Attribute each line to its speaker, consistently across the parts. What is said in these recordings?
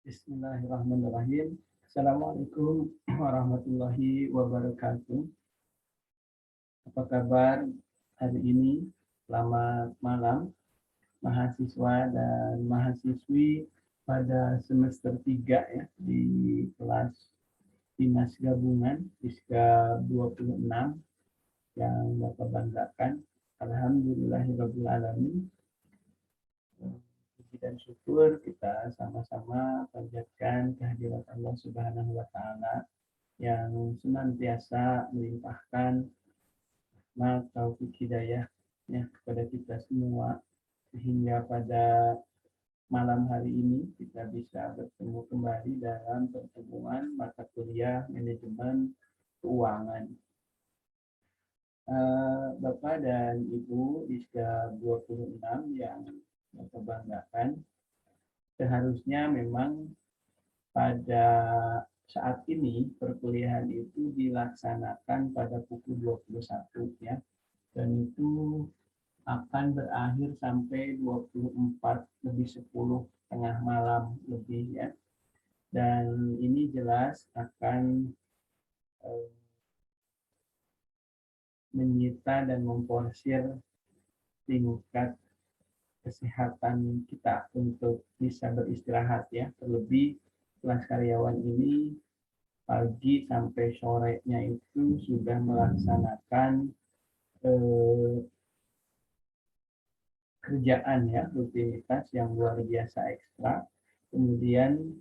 Speaker 1: Bismillahirrahmanirrahim. Assalamualaikum warahmatullahi wabarakatuh. Apa kabar hari ini? Selamat malam, mahasiswa dan mahasiswi pada semester 3 ya, di kelas Dinas Gabungan Diska 26 yang Bapak banggakan. Alhamdulillahirrahmanirrahim. Puji dan syukur kita sama-sama panjatkan kehadirat Allah Subhanahu wa taala yang senantiasa melimpahkan rahmat taufik hidayah ya kepada kita semua sehingga pada malam hari ini kita bisa bertemu kembali dalam pertemuan mata kuliah manajemen keuangan. Bapak dan Ibu Diska 26 yang Bapak banggakan, seharusnya memang pada saat ini perkuliahan itu dilaksanakan pada pukul 21 ya, dan itu akan berakhir sampai 24 lebih 10 tengah malam lebih ya. Dan ini jelas akan menyita dan memporsir tingkat kesehatan kita untuk bisa beristirahat ya. Terlebih kelas karyawan ini pagi sampai sorenya itu sudah melaksanakan kerjaan ya, rutinitas yang luar biasa ekstra. Kemudian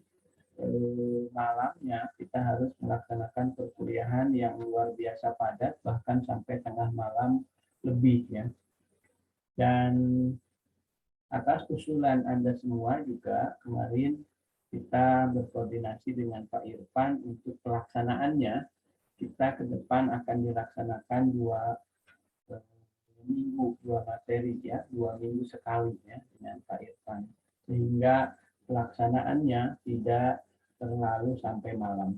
Speaker 1: malamnya kita harus melaksanakan perkuliahan yang luar biasa padat, bahkan sampai tengah malam lebih ya. Dan atas usulan Anda semua juga kemarin kita berkoordinasi dengan Pak Irfan untuk pelaksanaannya. Kita ke depan akan dilaksanakan dua materi ya, 2 minggu sekali ya dengan Pak Irfan, sehingga pelaksanaannya tidak terlalu sampai malam.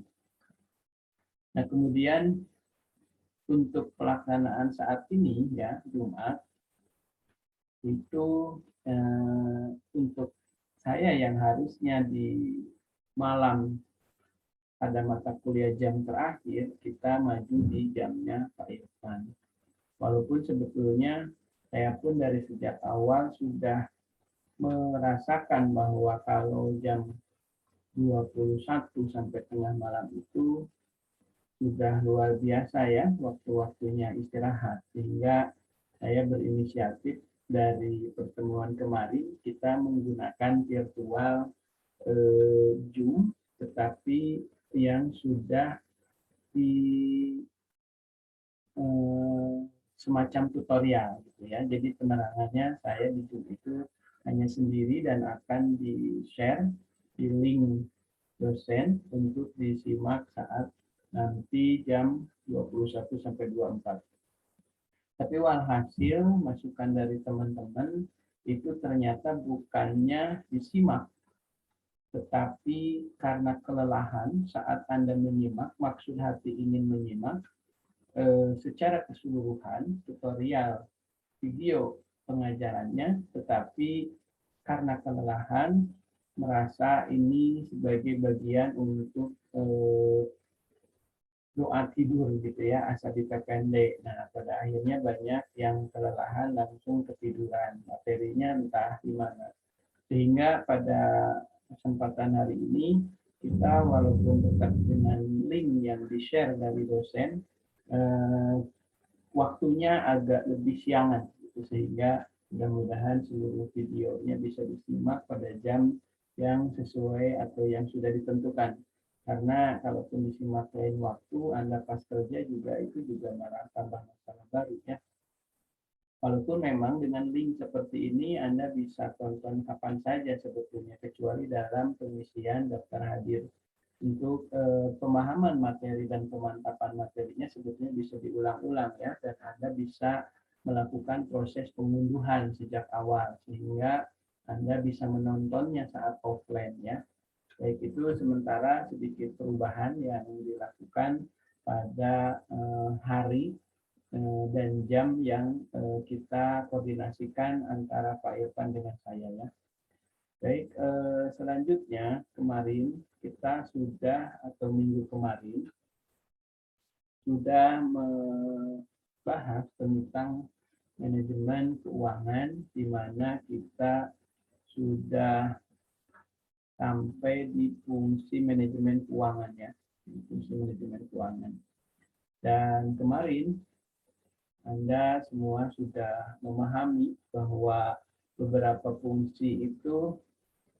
Speaker 1: Nah, kemudian untuk pelaksanaan saat ini ya, Jumat itu untuk saya yang harusnya di malam pada mata kuliah jam terakhir, kita maju di jamnya Pak Irfan. Walaupun sebetulnya saya pun dari sejak awal sudah merasakan bahwa kalau jam 21 sampai tengah malam itu sudah luar biasa ya waktu-waktunya istirahat, sehingga saya berinisiatif dari pertemuan kemarin kita menggunakan virtual Zoom, tetapi yang sudah di semacam tutorial gitu ya. Jadi penerangannya saya di Zoom itu hanya sendiri dan akan di-share di link dosen untuk disimak saat nanti jam 21 sampai 24. Tapi walhasil masukan dari teman-teman itu ternyata bukannya disimak, tetapi karena kelelahan saat Anda menyimak, maksud hati ingin menyimak secara keseluruhan tutorial video pengajarannya, tetapi karena kelelahan merasa ini sebagai bagian untuk doa tidur gitu ya, asa dipependek. Nah, pada akhirnya banyak yang kelelahan langsung ketiduran, materinya entah di mana. Sehingga pada kesempatan hari ini kita walaupun dekat dengan link yang di-share dari dosen, waktunya agak lebih siangan gitu, sehingga mudah-mudahan seluruh videonya bisa disimak pada jam yang sesuai atau yang sudah ditentukan. Karena kalaupun disimak lain waktu, Anda pas kerja juga itu juga malah tambah masalah baru ya. Walaupun memang dengan link seperti ini Anda bisa tonton kapan saja sebetulnya, kecuali dalam pengisian daftar hadir. Untuk pemahaman materi dan pemantapan materinya sebetulnya bisa diulang-ulang ya, dan Anda bisa melakukan proses pengunduhan sejak awal sehingga Anda bisa menontonnya saat offline ya. Baik, itu sementara sedikit perubahan yang dilakukan pada hari dan jam yang kita koordinasikan antara Pak Irfan dengan saya ya. Baik, selanjutnya kemarin kita sudah atau minggu kemarin sudah membahas tentang manajemen keuangan, di mana kita sudah sampai di fungsi manajemen keuangan ya, fungsi manajemen keuangan. Dan kemarin Anda semua sudah memahami bahwa beberapa fungsi itu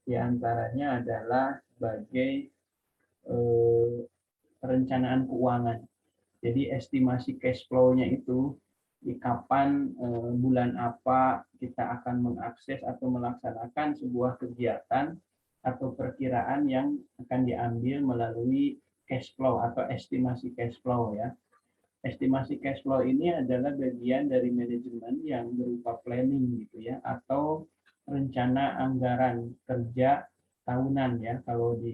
Speaker 1: diantaranya adalah sebagai perencanaan keuangan. Jadi estimasi cash flow-nya itu di kapan, bulan apa kita akan mengakses atau melaksanakan sebuah kegiatan atau perkiraan yang akan diambil melalui cash flow atau estimasi cash flow ya. Estimasi cash flow ini adalah bagian dari manajemen yang berupa planning gitu ya, atau rencana anggaran kerja tahunan ya. Kalau di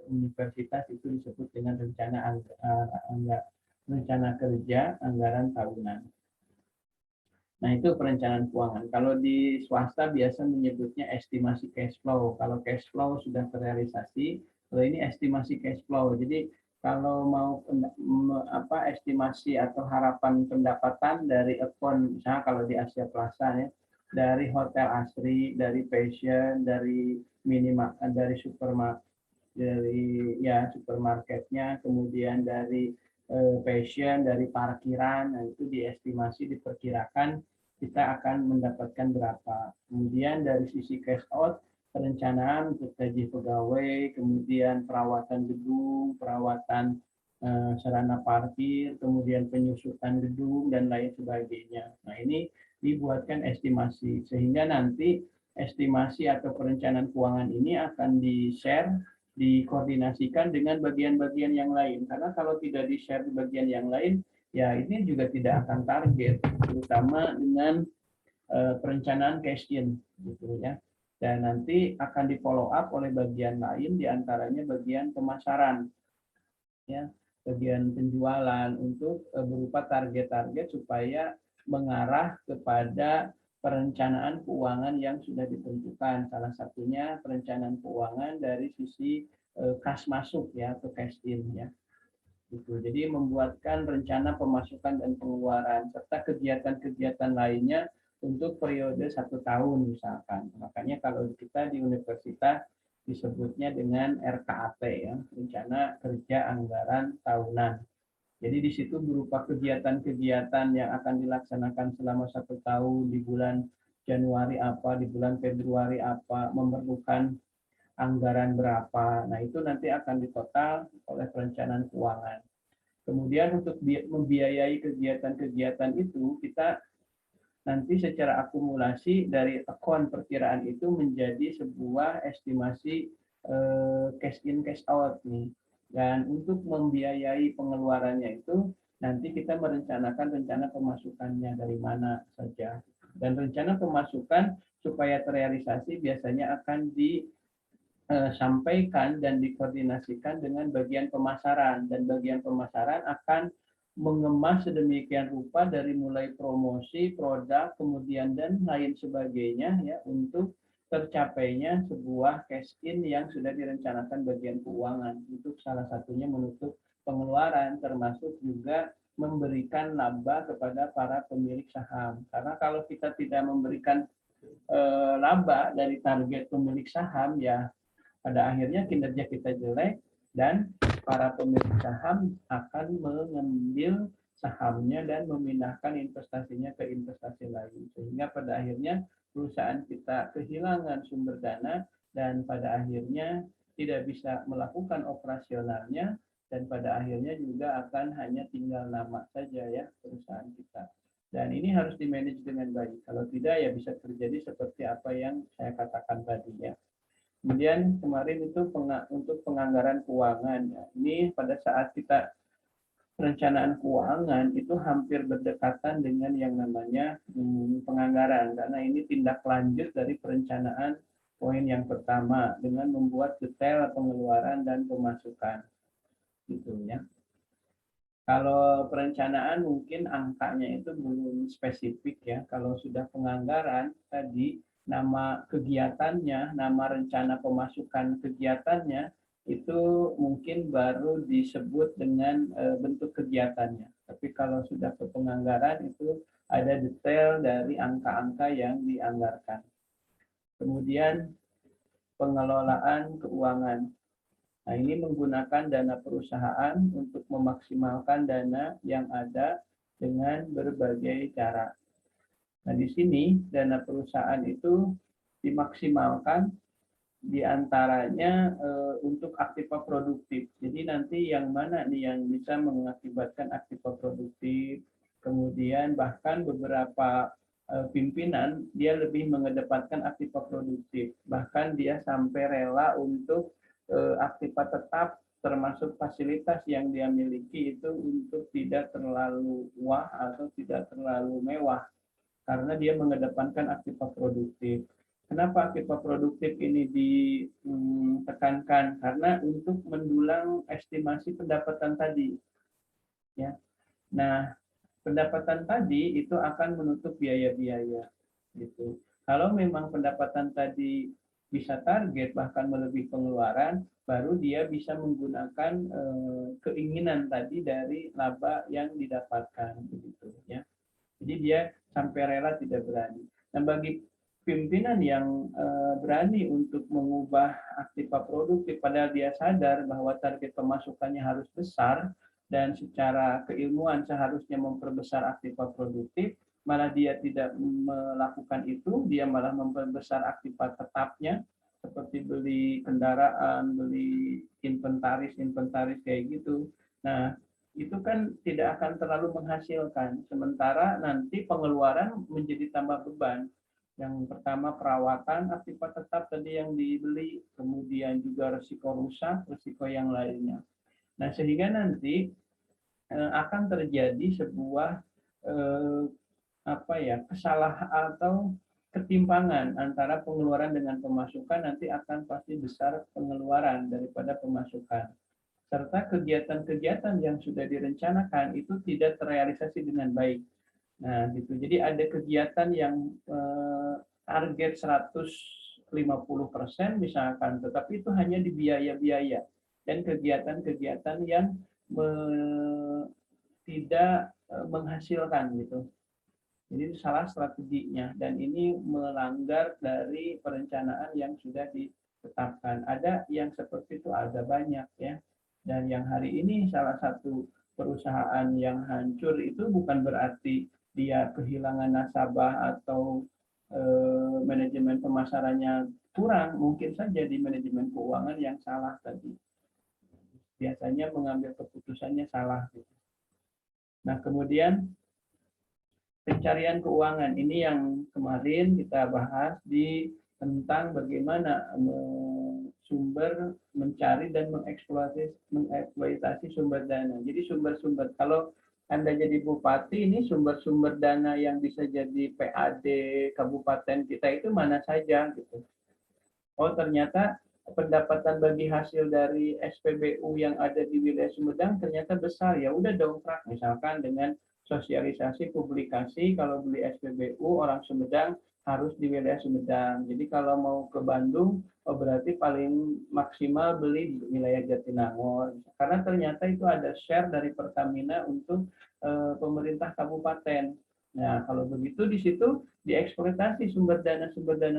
Speaker 1: universitas itu disebut dengan rencana kerja anggaran tahunan. Nah, itu perencanaan keuangan. Kalau di swasta biasa menyebutnya estimasi cash flow. Kalau cash flow sudah terrealisasi, kalau ini estimasi cash flow. Jadi kalau mau estimasi atau harapan pendapatan dari akun, misalnya kalau di Asia Plaza ya, dari Hotel Asri, dari Passion, dari dari supermarket, dari ya supermarketnya, kemudian dari Passion, dari parkiran, nah itu diestimasi, diperkirakan kita akan mendapatkan berapa. Kemudian dari sisi cash out, perencanaan untuk gaji pegawai, kemudian perawatan gedung, perawatan sarana parkir, kemudian penyusutan gedung, dan lain sebagainya. Nah, ini dibuatkan estimasi, sehingga nanti estimasi atau perencanaan keuangan ini akan di-share, dikoordinasikan dengan bagian-bagian yang lain. Karena kalau tidak di-share di bagian yang lain, ya ini juga tidak akan target, terutama dengan perencanaan cash in gitu ya. Dan nanti akan di follow up oleh bagian lain, diantaranya bagian pemasaran ya, bagian penjualan, untuk berupa target-target supaya mengarah kepada perencanaan keuangan yang sudah ditentukan. Salah satunya perencanaan keuangan dari sisi kas masuk ya, atau cash in ya. Gitu. Jadi membuatkan rencana pemasukan dan pengeluaran serta kegiatan-kegiatan lainnya untuk periode 1 tahun misalkan. Makanya kalau kita di universitas disebutnya dengan RKAT ya, rencana kerja anggaran tahunan. Jadi di situ berupa kegiatan-kegiatan yang akan dilaksanakan selama 1 tahun, di bulan Januari apa, di bulan Februari apa, memerlukan anggaran berapa. Nah, itu nanti akan ditotal oleh perencanaan keuangan. Kemudian untuk membiayai kegiatan-kegiatan itu, kita nanti secara akumulasi dari akun perkiraan itu menjadi sebuah estimasi cash in cash out nih. Dan untuk membiayai pengeluarannya itu nanti kita merencanakan rencana pemasukannya dari mana saja. Dan rencana pemasukan supaya terrealisasi biasanya akan disampaikan dan dikoordinasikan dengan bagian pemasaran, dan bagian pemasaran akan mengemas sedemikian rupa dari mulai promosi produk, kemudian dan lain sebagainya ya, untuk tercapainya sebuah cash in yang sudah direncanakan bagian keuangan. Itu salah satunya menutup pengeluaran, termasuk juga memberikan laba kepada para pemilik saham. Karena kalau kita tidak memberikan laba dari target pemilik saham, ya pada akhirnya kinerja kita jelek dan para pemilik saham akan mengambil sahamnya dan memindahkan investasinya ke investasi lain. Sehingga pada akhirnya perusahaan kita kehilangan sumber dana dan pada akhirnya tidak bisa melakukan operasionalnya, dan pada akhirnya juga akan hanya tinggal nama saja ya perusahaan kita. Dan ini harus dimanage dengan baik. Kalau tidak ya bisa terjadi seperti apa yang saya katakan tadi ya. Kemudian kemarin itu untuk penganggaran keuangan. Ya. Ini pada saat kita perencanaan keuangan itu hampir berdekatan dengan yang namanya penganggaran, karena ini tindak lanjut dari perencanaan poin yang pertama dengan membuat detail pengeluaran dan pemasukan. Gitu ya. Kalau perencanaan mungkin angkanya itu belum spesifik ya. Kalau sudah penganggaran tadi nama kegiatannya, nama rencana pemasukan kegiatannya, itu mungkin baru disebut dengan bentuk kegiatannya. Tapi kalau sudah ke penganggaran itu ada detail dari angka-angka yang dianggarkan. Kemudian pengelolaan keuangan. Nah, ini menggunakan dana perusahaan untuk memaksimalkan dana yang ada dengan berbagai cara. Nah, di sini dana perusahaan itu dimaksimalkan diantaranya untuk aktiva produktif. Jadi nanti yang mana nih yang bisa mengakibatkan aktiva produktif, kemudian bahkan beberapa pimpinan dia lebih mengedepankan aktiva produktif, bahkan dia sampai rela untuk aktiva tetap termasuk fasilitas yang dia miliki itu untuk tidak terlalu wah atau tidak terlalu mewah karena dia mengedepankan aktiva produktif. Kenapa aktiva produktif ini ditekankan? Karena untuk mendulang estimasi pendapatan tadi. Ya. Nah, pendapatan tadi itu akan menutup biaya-biaya. Gitu. Kalau memang pendapatan tadi bisa target bahkan melebihi pengeluaran, baru dia bisa menggunakan keinginan tadi dari laba yang didapatkan. Begitu, ya. Jadi dia sampai rela tidak berani. Nah, bagi pimpinan yang berani untuk mengubah aktiva produktif, padahal dia sadar bahwa target pemasukannya harus besar dan secara keilmuan seharusnya memperbesar aktiva produktif, malah dia tidak melakukan itu, dia malah memperbesar aktiva tetapnya, seperti beli kendaraan, beli inventaris kayak gitu. Nah, itu kan tidak akan terlalu menghasilkan. Sementara nanti pengeluaran menjadi tambah beban. Yang pertama perawatan aktiva tetap tadi yang dibeli, kemudian juga risiko rusak, risiko yang lainnya. Nah, sehingga nanti akan terjadi sebuah kesalahan atau ketimpangan antara pengeluaran dengan pemasukan, nanti akan pasti besar pengeluaran daripada pemasukan. Serta kegiatan-kegiatan yang sudah direncanakan itu tidak terrealisasi dengan baik. Nah, gitu. Jadi ada kegiatan yang target 150% misalkan, tetapi itu hanya di biaya-biaya dan kegiatan-kegiatan yang tidak menghasilkan gitu. Jadi itu salah strateginya dan ini melanggar dari perencanaan yang sudah ditetapkan. Ada yang seperti itu, ada banyak ya. Dan yang hari ini salah satu perusahaan yang hancur itu bukan berarti dia kehilangan nasabah atau manajemen pemasarannya kurang, mungkin saja di manajemen keuangan yang salah tadi. Biasanya mengambil keputusannya salah. Nah, kemudian pencarian keuangan ini yang kemarin kita bahas di tentang bagaimana sumber mencari dan mengeksploitasi sumber dana. Jadi sumber-sumber, kalau Anda jadi bupati, ini sumber-sumber dana yang bisa jadi PAD kabupaten kita itu mana saja gitu. Oh, ternyata pendapatan bagi hasil dari SPBU yang ada di wilayah Sumedang ternyata besar. Ya udah dongkrak misalkan dengan sosialisasi publikasi, kalau beli SPBU orang Sumedang harus di wilayah Sumedang. Jadi kalau mau ke Bandung, oh berarti paling maksimal beli di wilayah Jatinangor. Karena ternyata itu ada share dari Pertamina untuk pemerintah kabupaten. Nah, kalau begitu di situ dieksploitasi sumber dana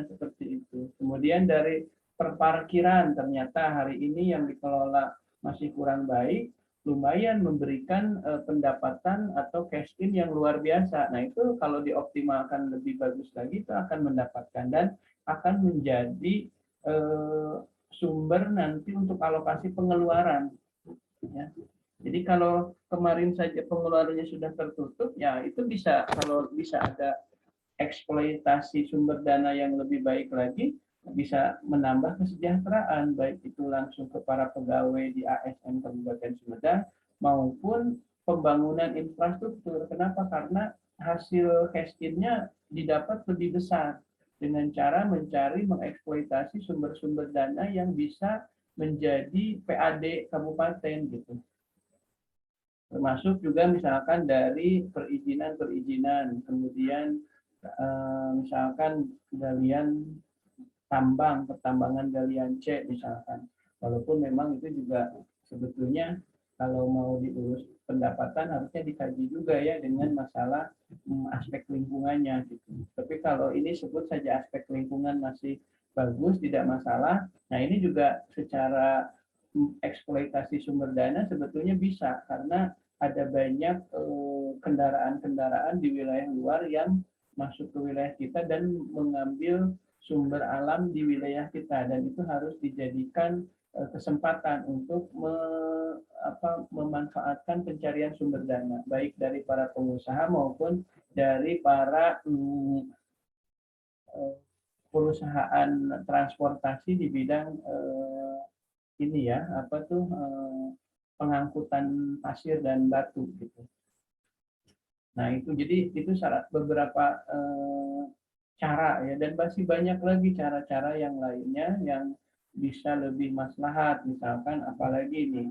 Speaker 1: seperti itu. Kemudian dari perparkiran, ternyata hari ini yang dikelola masih kurang baik, lumayan memberikan pendapatan atau cash in yang luar biasa. Nah, itu kalau dioptimalkan lebih bagus lagi, itu akan mendapatkan dan akan menjadi sumber nanti untuk alokasi pengeluaran. Ya. Jadi kalau kemarin saja pengeluarannya sudah tertutup, ya itu bisa, kalau bisa ada eksploitasi sumber dana yang lebih baik lagi, bisa menambah kesejahteraan, baik itu langsung ke para pegawai di ASN Kabupaten Sumedang maupun pembangunan infrastruktur. Kenapa? Karena hasil cash in-nya didapat lebih besar dengan cara mencari mengeksploitasi sumber-sumber dana yang bisa menjadi PAD kabupaten gitu. Termasuk juga misalkan dari perizinan, kemudian misalkan galian tambang, pertambangan galian C misalkan. Walaupun memang itu juga sebetulnya kalau mau diurus pendapatan harusnya dikaji juga ya dengan masalah aspek lingkungannya gitu. Tapi kalau ini sebut saja aspek lingkungan masih bagus, tidak masalah. Nah ini juga secara eksploitasi sumber dana sebetulnya bisa karena ada banyak kendaraan-kendaraan di wilayah luar yang masuk ke wilayah kita dan mengambil sumber alam di wilayah kita, dan itu harus dijadikan kesempatan untuk memanfaatkan pencarian sumber dana baik dari para pengusaha maupun dari para perusahaan transportasi di bidang ini ya pengangkutan pasir dan batu gitu. Nah itu jadi itu beberapa cara ya, dan masih banyak lagi cara-cara yang lainnya yang bisa lebih maslahat. Misalkan apalagi ini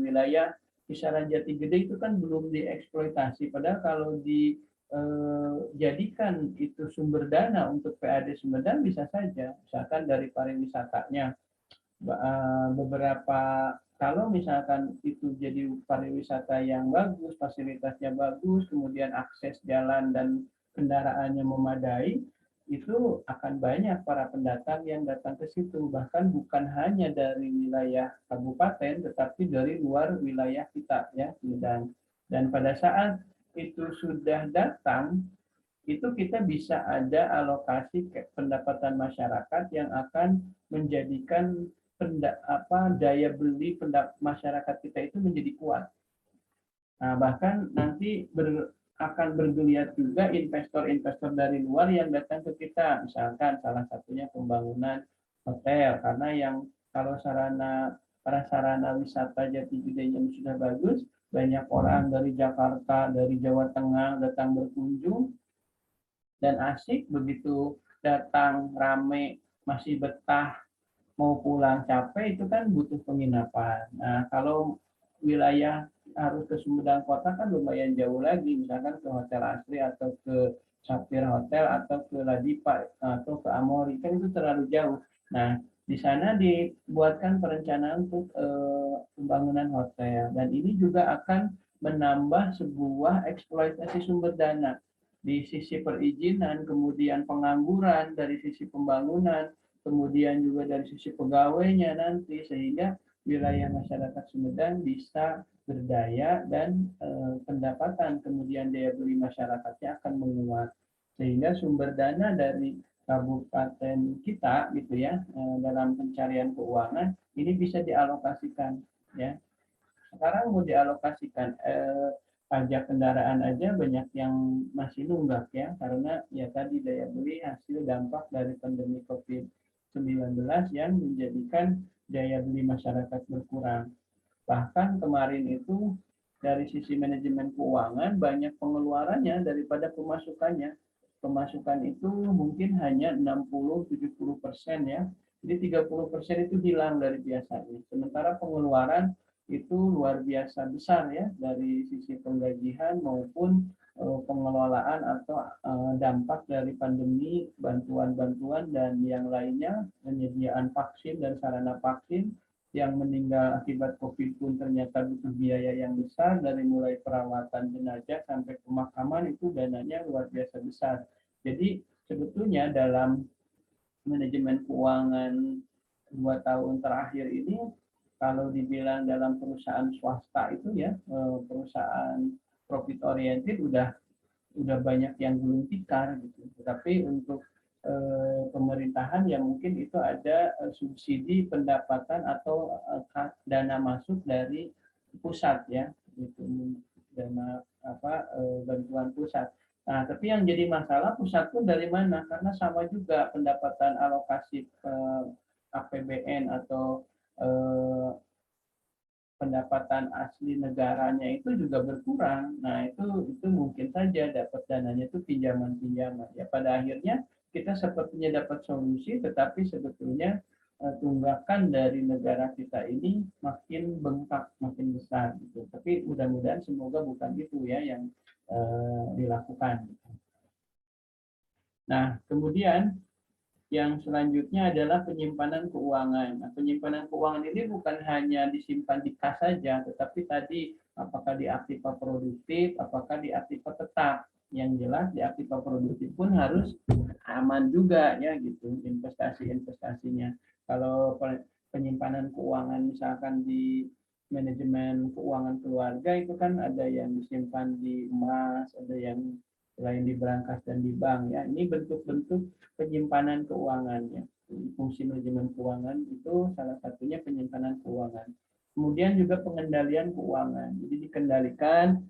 Speaker 1: wilayah kisaran Jati Gede itu kan belum dieksploitasi, padahal kalau dijadikan itu sumber dana untuk PAD Sumedang bisa saja, misalkan dari pariwisatanya beberapa. Kalau misalkan itu jadi pariwisata yang bagus, fasilitasnya bagus, kemudian akses jalan dan kendaraannya memadai, itu akan banyak para pendatang yang datang ke situ. Bahkan bukan hanya dari wilayah kabupaten, tetapi dari luar wilayah kita ya. Dan pada saat itu sudah datang, itu kita bisa ada alokasi pendapatan masyarakat yang akan menjadikan daya beli masyarakat kita itu menjadi kuat. Nah, bahkan nanti akan bergeliat juga investor-investor dari luar yang datang ke kita. Misalkan salah satunya pembangunan hotel, karena yang kalau sarana wisata Jati Gede yang sudah bagus, banyak orang dari Jakarta, dari Jawa Tengah datang berkunjung dan asik, begitu datang rame masih betah, mau pulang capek itu kan butuh penginapan. Nah, kalau wilayah harus ke Sumedang Kota kan lumayan jauh lagi, misalkan ke Hotel Asri atau ke Sapphire Hotel atau ke Ladipa atau ke Amori, kan itu terlalu jauh. Nah, di sana dibuatkan perencanaan untuk pembangunan hotel, dan ini juga akan menambah sebuah eksploitasi sumber dana di sisi perizinan, kemudian pengangguran dari sisi pembangunan, kemudian juga dari sisi pegawainya nanti, sehingga wilayah masyarakat Sumedang bisa berdaya dan pendapatan kemudian daya beli masyarakatnya akan menguat, sehingga sumber dana dari kabupaten kita gitu ya dalam pencarian keuangan ini bisa dialokasikan ya. Sekarang mau dialokasikan pajak kendaraan aja banyak yang masih nunggak ya, karena ya tadi daya beli hasil dampak dari pandemi COVID-19 yang menjadikan daya beli masyarakat berkurang. Bahkan kemarin itu dari sisi manajemen keuangan banyak pengeluarannya daripada pemasukannya. Pemasukan itu mungkin hanya 60-70% ya. Jadi 30% itu hilang dari biasanya. Sementara pengeluaran itu luar biasa besar ya, dari sisi penggajian maupun pengelolaan atau dampak dari pandemi, bantuan-bantuan dan yang lainnya, penyediaan vaksin dan sarana vaksin. Yang meninggal akibat COVID pun ternyata butuh biaya yang besar, dari mulai perawatan jenazah sampai pemakaman itu dananya luar biasa besar. Jadi sebetulnya dalam manajemen keuangan 2 tahun terakhir ini, kalau dibilang dalam perusahaan swasta itu ya, perusahaan profit oriented udah banyak yang gulung tikar gitu. Tetapi untuk pemerintahan ya mungkin itu ada subsidi pendapatan atau dana masuk dari pusat ya, gitu, dana bantuan pusat. Nah, tapi yang jadi masalah pusat pun dari mana? Karena sama juga pendapatan alokasi APBN atau pendapatan asli negaranya itu juga berkurang. Nah, itu mungkin saja dapat dananya itu pinjaman-pinjaman. Ya pada akhirnya kita sepertinya dapat solusi, tetapi sebetulnya tunggakan dari negara kita ini makin bengkak, makin besar gitu. Tapi mudah-mudahan semoga bukan itu ya yang dilakukan. Nah, kemudian yang selanjutnya adalah penyimpanan keuangan. Nah, penyimpanan keuangan ini bukan hanya disimpan di kas saja, tetapi tadi apakah di aktiva produktif, apakah di aktiva tetap. Yang jelas di aktiva produktif pun harus aman juga ya gitu investasi-investasinya. Kalau penyimpanan keuangan misalkan di manajemen keuangan keluarga itu kan ada yang disimpan di emas, ada yang lain di brankas dan di bank ya. Ini bentuk-bentuk penyimpanan keuangannya. Fungsi manajemen keuangan itu salah satunya penyimpanan keuangan. Kemudian juga pengendalian keuangan. Jadi dikendalikan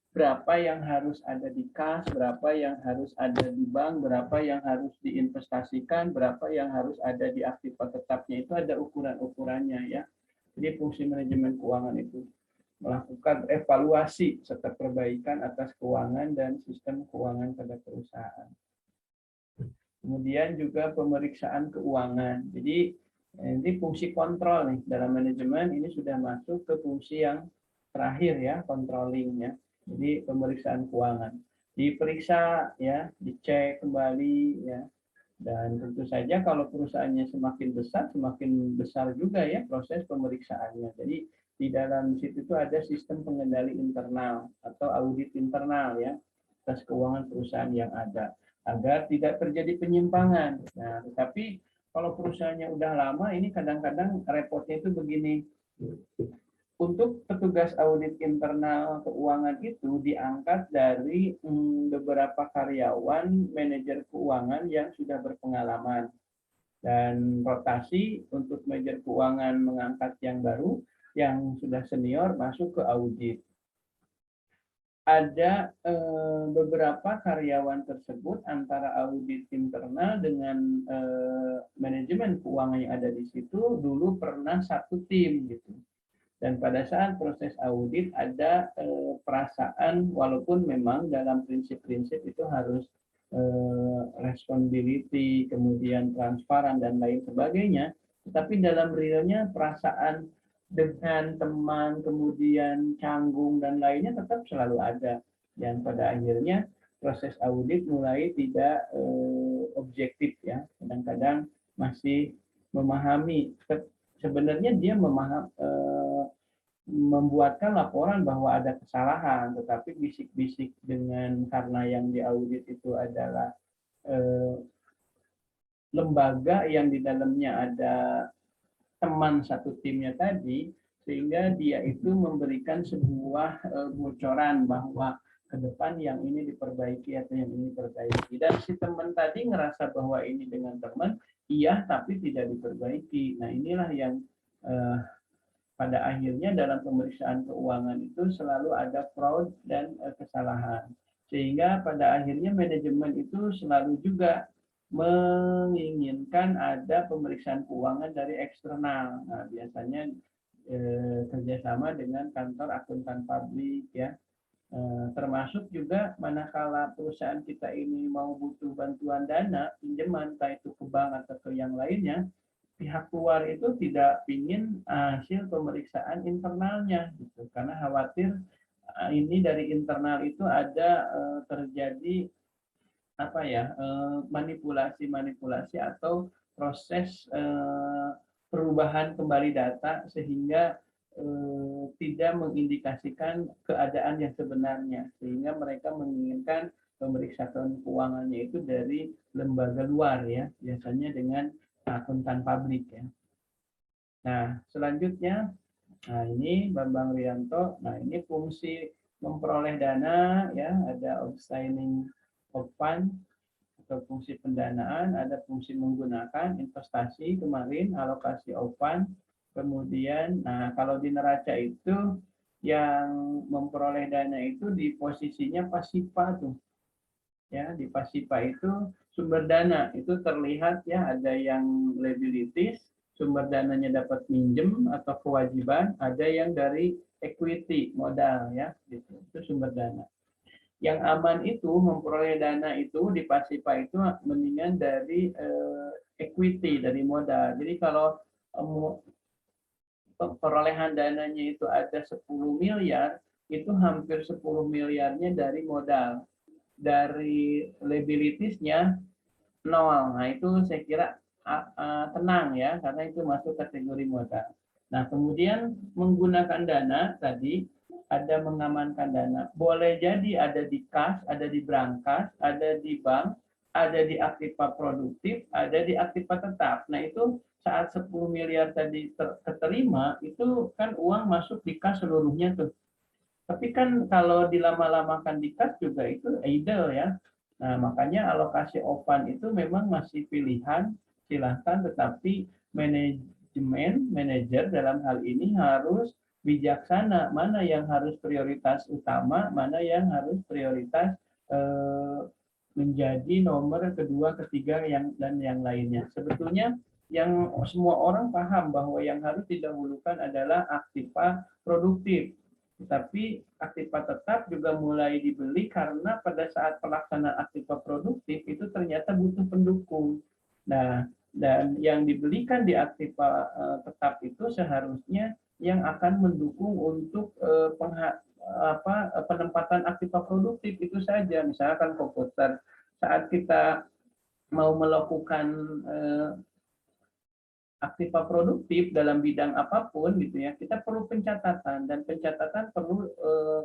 Speaker 1: berapa yang harus ada di kas, berapa yang harus ada di bank, berapa yang harus diinvestasikan, berapa yang harus ada di aktiva tetapnya. Itu ada ukuran-ukurannya ya. Jadi fungsi manajemen keuangan itu melakukan evaluasi serta perbaikan atas keuangan dan sistem keuangan pada perusahaan. Kemudian juga pemeriksaan keuangan. Jadi ini fungsi kontrol nih dalam manajemen ini sudah masuk ke fungsi yang terakhir ya, controlling ya. Jadi pemeriksaan keuangan. Diperiksa ya, dicek kembali ya. Dan tentu saja kalau perusahaannya semakin besar juga ya proses pemeriksaannya. Jadi di dalam situ itu ada sistem pengendali internal atau audit internal ya atas keuangan perusahaan yang ada agar tidak terjadi penyimpangan. Nah, tetapi kalau perusahaannya udah lama ini kadang-kadang repotnya itu begini. Untuk petugas audit internal keuangan itu diangkat dari beberapa karyawan manajer keuangan yang sudah berpengalaman. Dan rotasi untuk manajer keuangan mengangkat yang baru, yang sudah senior masuk ke audit. Ada beberapa karyawan tersebut antara audit internal dengan manajemen keuangan yang ada di situ dulu pernah satu tim gitu. Dan pada saat proses audit ada perasaan, walaupun memang dalam prinsip-prinsip itu harus responsibility, kemudian transparan dan lain sebagainya, tetapi dalam realnya perasaan dengan teman, kemudian canggung dan lainnya tetap selalu ada. Dan pada akhirnya proses audit mulai tidak objektif ya, kadang-kadang masih memahami. Sebenarnya dia membuatkan laporan bahwa ada kesalahan, tetapi bisik-bisik dengan karena yang diaudit itu adalah lembaga yang di dalamnya ada teman satu timnya tadi, sehingga dia itu memberikan sebuah bocoran bahwa ke depan yang ini diperbaiki atau yang ini diperbaiki. Dan si teman tadi ngerasa bahwa ini dengan teman, iya tapi tidak diperbaiki. Nah inilah yang pada akhirnya dalam pemeriksaan keuangan itu selalu ada fraud dan kesalahan. Sehingga pada akhirnya manajemen itu selalu juga menginginkan ada pemeriksaan keuangan dari eksternal. Nah, biasanya kerjasama dengan kantor akuntan publik ya. Termasuk juga manakala perusahaan kita ini mau butuh bantuan dana, pinjaman, entah itu ke bank atau ke yang lainnya, pihak luar itu tidak ingin hasil pemeriksaan internalnya, gitu, karena khawatir ini dari internal itu ada terjadi apa ya manipulasi atau proses perubahan kembali data sehingga tidak mengindikasikan keadaan yang sebenarnya, sehingga mereka menginginkan pemeriksaan keuangannya itu dari lembaga luar ya, biasanya dengan akuntan publik ya. Nah, selanjutnya, nah ini Bambang Rianto. Nah, ini fungsi memperoleh dana ya, ada outstanding of fund atau fungsi pendanaan, ada fungsi menggunakan investasi kemarin, alokasi of fund. Kemudian, nah kalau di neraca itu yang memperoleh dana itu di posisinya pasipa tuh. Ya, di pasipa itu sumber dana itu terlihat ya, ada yang liabilities, sumber dananya dapat minjem atau kewajiban, ada yang dari equity, modal ya, gitu. Itu sumber dana. Yang aman itu memperoleh dana itu di pasipa itu mendingan dari equity, dari modal. Jadi kalau perolehan dananya itu ada 10 miliar, itu hampir 10 miliarnya dari modal. Dari liabilitiesnya nol. Nah, itu saya kira tenang ya, karena itu masuk kategori modal. Nah, kemudian menggunakan dana tadi, ada mengamankan dana. Boleh jadi ada di kas, ada di brankas, ada di bank, ada di aktiva produktif, ada di aktiva tetap. Nah, itu saat 10 miliar tadi keterima, itu kan uang masuk di kas seluruhnya tuh. Tapi kan kalau dilama-lamakan di kas juga itu idle ya. Nah, makanya alokasi opan itu memang masih pilihan, silahkan, tetapi manajer dalam hal ini harus bijaksana, mana yang harus prioritas utama, mana yang harus prioritas eh, menjadi nomor kedua, ketiga, dan yang lainnya. Sebetulnya yang semua orang paham bahwa yang harus didahulukan adalah aktiva produktif. Tetapi aktiva tetap juga mulai dibeli karena pada saat pelaksanaan aktiva produktif itu ternyata butuh pendukung. Nah, dan yang dibelikan di aktiva tetap itu seharusnya yang akan mendukung untuk penempatan aktiva produktif itu saja. Misalkan komputer, saat kita mau melakukan aktiva produktif dalam bidang apapun gitu ya, kita perlu pencatatan, dan pencatatan perlu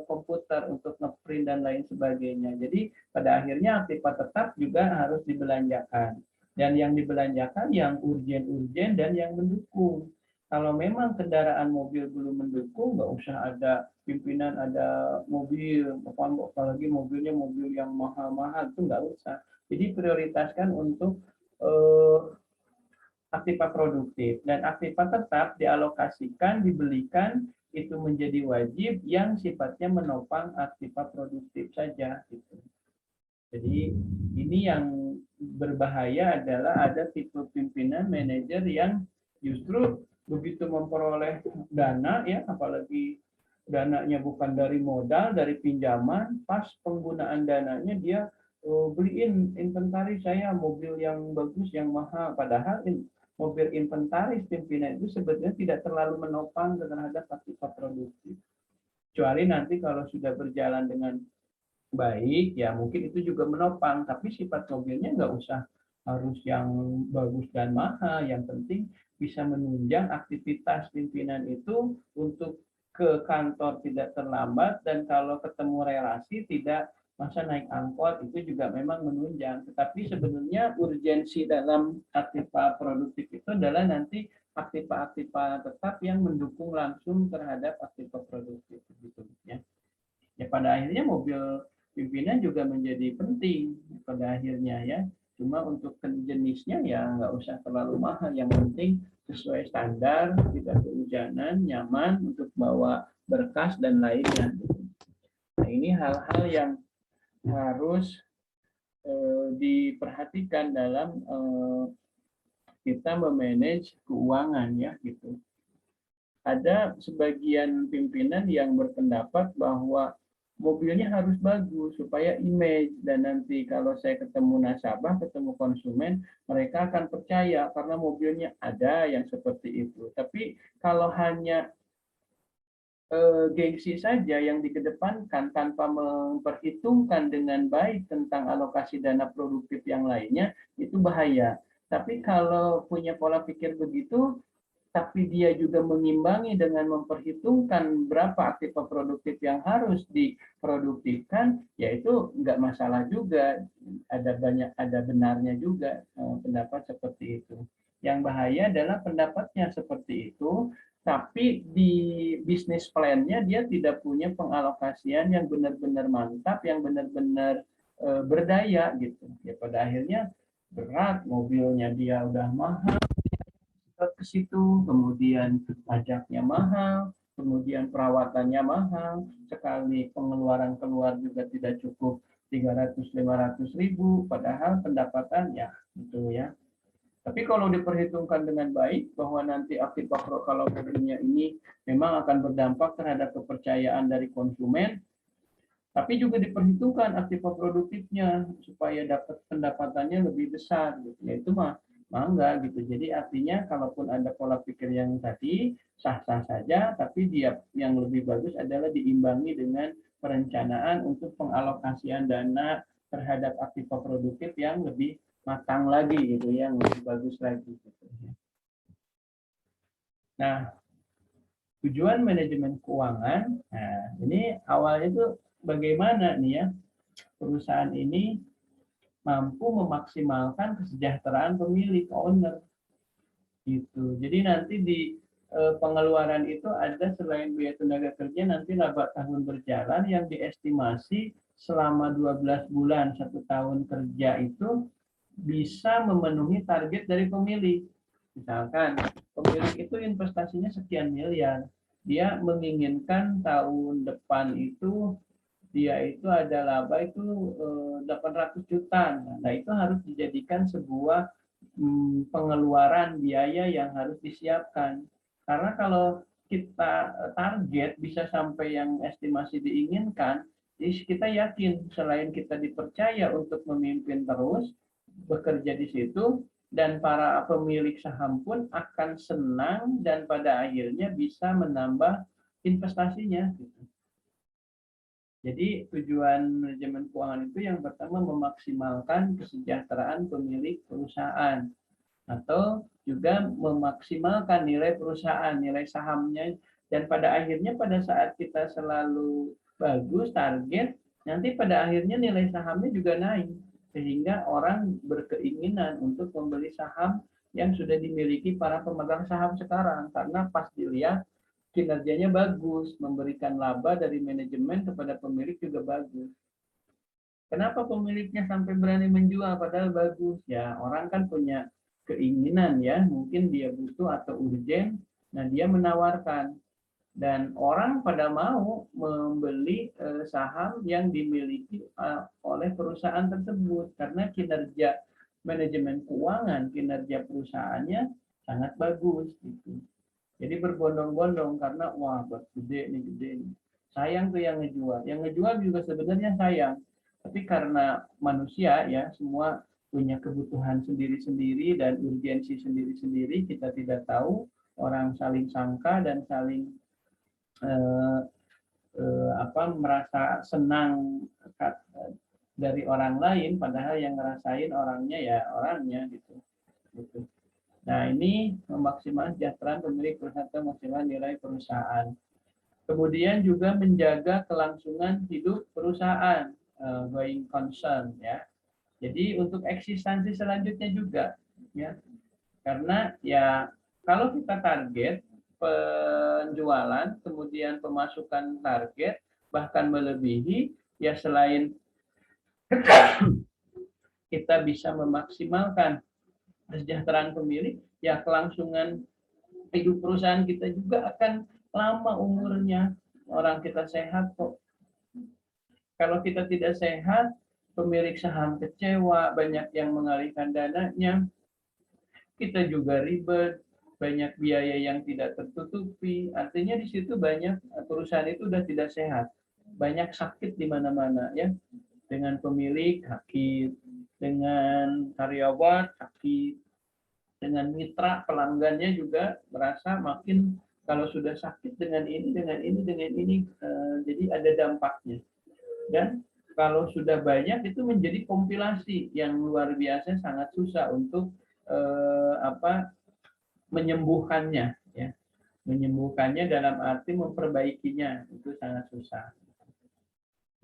Speaker 1: komputer untuk ngeprint dan lain sebagainya. Jadi pada akhirnya aktiva tetap juga harus dibelanjakan, dan yang dibelanjakan yang urgen-urgen dan yang mendukung. Kalau memang kendaraan mobil belum mendukung, nggak usah ada pimpinan ada mobil, apalagi mobilnya mobil yang mahal-mahal, itu nggak usah. Jadi prioritaskan untuk aktiva produktif, dan aktiva tetap dialokasikan, dibelikan, itu menjadi wajib yang sifatnya menopang aktiva produktif saja gitu. Jadi ini yang berbahaya adalah ada tipe pimpinan manajer yang justru begitu memperoleh dana ya, apalagi dananya bukan dari modal, dari pinjaman, pas penggunaan dananya dia beliin inventaris saya mobil yang bagus, yang mahal, padahal mobil inventaris pimpinan itu sebetulnya tidak terlalu menopang terhadap aktiva produktif. Kecuali nanti kalau sudah berjalan dengan baik, ya mungkin itu juga menopang, tapi sifat mobilnya nggak usah harus yang bagus dan mahal, yang penting bisa menunjang aktivitas pimpinan itu untuk ke kantor tidak terlambat, dan kalau ketemu relasi tidak masa naik angkot, itu juga memang menunjang. Tetapi sebenarnya urgensi dalam aktiva produktif itu adalah nanti aktiva-aktiva tetap yang mendukung langsung terhadap aktiva produktif gitu ya. Ya pada akhirnya mobil pimpinan juga menjadi penting pada akhirnya ya. Cuma untuk jenisnya ya nggak usah terlalu mahal, yang penting sesuai standar, tidak kehujanan, nyaman untuk bawa berkas dan lainnya. Nah ini hal-hal yang harus diperhatikan dalam kita memanage keuangan ya gitu. Ada sebagian pimpinan yang berpendapat bahwa mobilnya harus bagus supaya image, dan nanti kalau saya ketemu nasabah, ketemu konsumen, mereka akan percaya karena mobilnya ada yang seperti itu. Tapi kalau hanya gengsi saja yang dikedepankan tanpa memperhitungkan dengan baik tentang alokasi dana produktif yang lainnya, itu bahaya. Tapi kalau punya pola pikir begitu, tapi dia juga mengimbangi dengan memperhitungkan berapa aktiva produktif yang harus diproduktifkan, yaitu nggak masalah juga. Ada benarnya juga pendapat seperti itu. Yang bahaya adalah pendapatnya seperti itu, tapi di bisnis plan-nya dia tidak punya pengalokasian yang benar-benar mantap, yang benar-benar berdaya gitu. Ya pada akhirnya berat, mobilnya dia udah mahal ke situ, kemudian pajaknya mahal, kemudian perawatannya mahal, sekali pengeluaran keluar juga tidak cukup 300-500 ribu, padahal pendapatan ya itu ya. Tapi kalau diperhitungkan dengan baik bahwa nanti aktiva kalau mobilnya ini memang akan berdampak terhadap kepercayaan dari konsumen, tapi juga diperhitungkan aktiva produktifnya supaya dapat pendapatannya lebih besar gitu. Ya itu mah mangga gitu. Jadi artinya kalaupun ada pola pikir yang tadi sah-sah saja, tapi dia yang lebih bagus adalah diimbangi dengan perencanaan untuk pengalokasian dana terhadap aktiva produktif yang lebih matang lagi gitu, yang lebih bagus lagi gitu. Nah, tujuan manajemen keuangan, nah ini awalnya itu bagaimana nih ya perusahaan ini mampu memaksimalkan kesejahteraan pemilik owner gitu. Jadi nanti di pengeluaran itu ada selain biaya tenaga kerja nanti laba tahun berjalan yang diestimasi selama 12 bulan 1 tahun kerja itu bisa memenuhi target dari pemilik. Misalkan pemilik itu investasinya sekian miliar, dia menginginkan tahun depan itu dia itu ada laba itu 800 juta. Nah, itu harus dijadikan sebuah pengeluaran biaya yang harus disiapkan. Karena kalau kita target bisa sampai yang estimasi diinginkan, jadi kita yakin selain kita dipercaya untuk memimpin terus, bekerja di situ, dan para pemilik saham pun akan senang dan pada akhirnya bisa menambah investasinya. Jadi tujuan manajemen keuangan itu yang pertama memaksimalkan kesejahteraan pemilik perusahaan atau juga memaksimalkan nilai perusahaan, nilai sahamnya, dan pada akhirnya pada saat kita selalu bagus target, nanti pada akhirnya nilai sahamnya juga naik sehingga orang berkeinginan untuk membeli saham yang sudah dimiliki para pemegang saham sekarang karena pas dilihat kinerjanya bagus, memberikan laba dari manajemen kepada pemilik juga bagus. Kenapa pemiliknya sampai berani menjual padahal bagus? Ya, orang kan punya keinginan ya, mungkin dia butuh atau urgen, nah dia menawarkan. Dan orang pada mau membeli saham yang dimiliki oleh perusahaan tersebut karena kinerja manajemen keuangan, kinerja perusahaannya sangat bagus gitu. Jadi berbondong-bondong karena wah gede nih gede nih. Sayang tuh yang ngejual. Yang ngejual juga sebenarnya sayang. Tapi karena manusia ya semua punya kebutuhan sendiri-sendiri dan urgensi sendiri-sendiri, kita tidak tahu orang saling sangka dan saling eh, merasa senang dari orang lain padahal yang ngerasain orangnya ya orangnya gitu. Gitu. Nah, ini memaksimalkan kesejahteraan pemilik perusahaan atau memaksimalkan nilai perusahaan. Kemudian juga menjaga kelangsungan hidup perusahaan, going concern ya. Jadi untuk eksistensi selanjutnya juga ya. Karena ya kalau kita target penjualan, kemudian pemasukan target bahkan melebihi, ya selain kita bisa memaksimalkan kesejahteraan pemilik, ya kelangsungan hidup perusahaan kita juga akan lama umurnya. Orang kita sehat kok. Kalau kita tidak sehat, pemilik saham kecewa, banyak yang mengalihkan dananya, kita juga ribet, banyak biaya yang tidak tertutupi. Artinya di situ banyak perusahaan itu sudah tidak sehat. Banyak sakit di mana-mana ya. Dengan pemilik sakit, dengan karyawan sakit, dengan mitra pelanggannya juga merasa makin kalau sudah sakit dengan ini jadi ada dampaknya. Dan kalau sudah banyak itu menjadi kompilasi yang luar biasa sangat susah untuk menyembuhkannya ya. Menyembuhkannya dalam arti memperbaikinya itu sangat susah.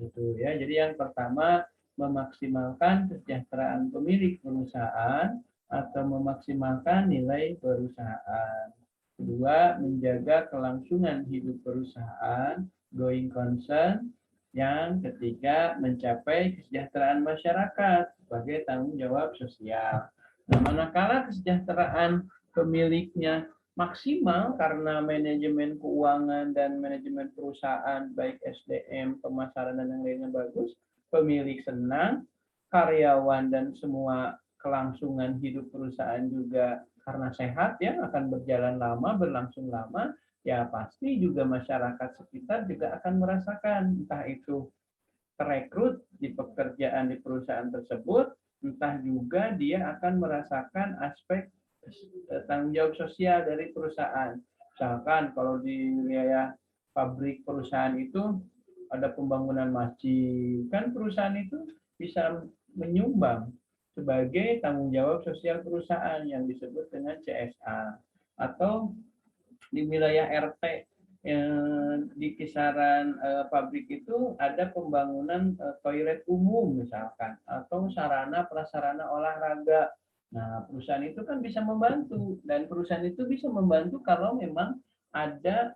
Speaker 1: Gitu ya. Jadi yang pertama memaksimalkan kesejahteraan pemilik perusahaan atau memaksimalkan nilai perusahaan. Kedua, menjaga kelangsungan hidup perusahaan, going concern. Yang ketiga, mencapai kesejahteraan masyarakat sebagai tanggung jawab sosial. Nah, manakala kesejahteraan pemiliknya maksimal karena manajemen keuangan dan manajemen perusahaan baik SDM, pemasaran dan yang lainnya bagus, pemilik senang, karyawan dan semua kelangsungan hidup perusahaan juga karena sehat ya akan berjalan lama, berlangsung lama, ya pasti juga masyarakat sekitar juga akan merasakan entah itu terekrut di pekerjaan di perusahaan tersebut, entah juga dia akan merasakan aspek tanggung jawab sosial dari perusahaan. Misalkan kalau di wilayah pabrik perusahaan itu ada pembangunan masjid, kan perusahaan itu bisa menyumbang sebagai tanggung jawab sosial perusahaan yang disebut dengan CSR. Atau di wilayah RT di kisaran pabrik itu ada pembangunan toilet umum misalkan, atau sarana prasarana olahraga. Nah, perusahaan itu kan bisa membantu, dan perusahaan itu bisa membantu kalau memang ada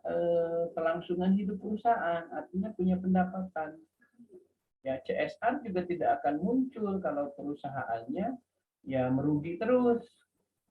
Speaker 1: kelangsungan hidup perusahaan, artinya punya pendapatan. Ya, CSR juga tidak akan muncul kalau perusahaannya ya merugi terus.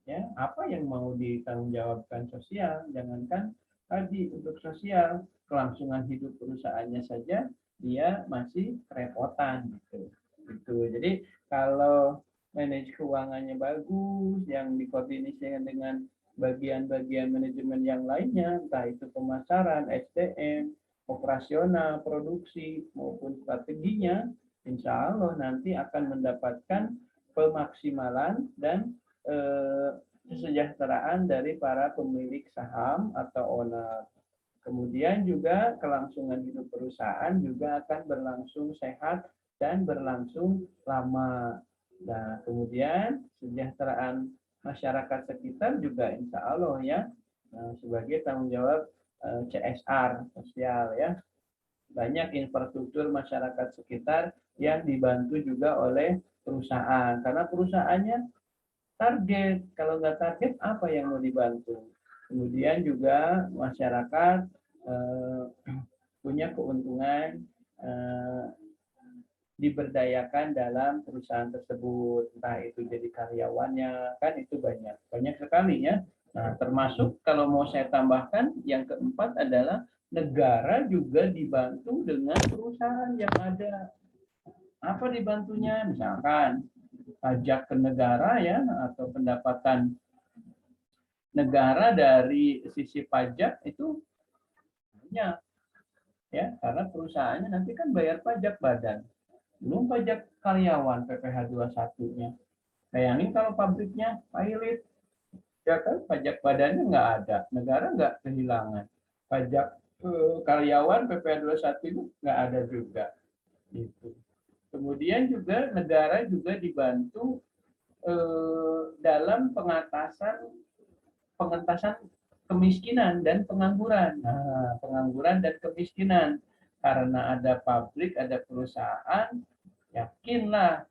Speaker 1: Ya, apa yang mau ditanggungjawabkan sosial? Jangankan tadi untuk sosial, kelangsungan hidup perusahaannya saja dia masih kerepotan gitu. Gitu. Jadi kalau manaj keuangannya bagus, yang dikoordinasikan dengan bagian-bagian manajemen yang lainnya, entah itu pemasaran, SDM, operasional, produksi, maupun strateginya, insya Allah nanti akan mendapatkan pemaksimalan dan kesejahteraan dari para pemilik saham atau owner. Kemudian juga kelangsungan hidup perusahaan juga akan berlangsung sehat dan berlangsung lama. Nah, kemudian kesejahteraan masyarakat sekitar juga insya Allah ya, sebagai tanggung jawab CSR sosial ya. Banyak infrastruktur masyarakat sekitar yang dibantu juga oleh perusahaan, karena perusahaannya target. Kalau nggak target, apa yang mau dibantu? Kemudian juga masyarakat punya keuntungan diberdayakan dalam perusahaan tersebut, entah itu jadi karyawannya, kan itu banyak sekali ya. Nah, termasuk kalau mau saya tambahkan, yang keempat adalah negara juga dibantu dengan perusahaan yang ada. Apa dibantunya? Misalkan pajak ke negara ya, atau pendapatan negara dari sisi pajak itu banyak ya, karena perusahaannya nanti kan bayar pajak badan, belum pajak karyawan PPh 21-nya. Bayangin kalau pabriknya pilot, ya kan pajak badannya nggak ada, negara nggak kehilangan. Pajak karyawan PPh 21 itu nggak ada juga. Gitu. Kemudian juga negara juga dibantu dalam pengentasan kemiskinan dan pengangguran. Nah, pengangguran dan kemiskinan, karena ada pabrik, ada perusahaan, yakinlah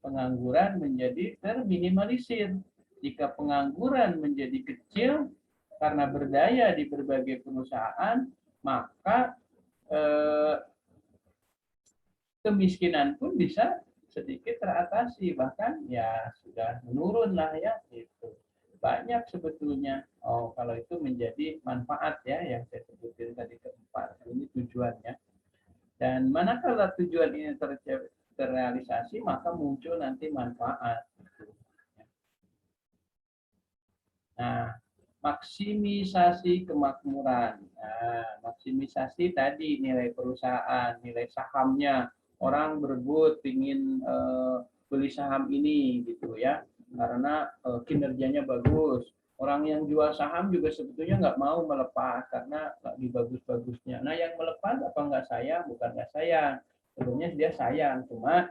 Speaker 1: pengangguran menjadi terminimalisir. Jika pengangguran menjadi kecil karena berdaya di berbagai perusahaan, maka kemiskinan pun bisa sedikit teratasi, bahkan ya sudah menurun lah ya itu. Banyak sebetulnya. Oh, kalau itu menjadi manfaat ya yang saya sebutin tadi keempat. Ini tujuannya. Dan manakala tujuan ini terrealisasi, maka muncul nanti manfaat. Nah, maksimisasi kemakmuran. Nah, maksimisasi tadi nilai perusahaan, nilai sahamnya. Orang berebut ingin beli saham ini gitu ya, karena kinerjanya bagus. Orang yang jual saham juga sebetulnya nggak mau melepas karena lagi bagus-bagusnya. Nah, yang melepas apa nggak sayang? Bukan nggak sayang. Sebenarnya dia sayang, cuma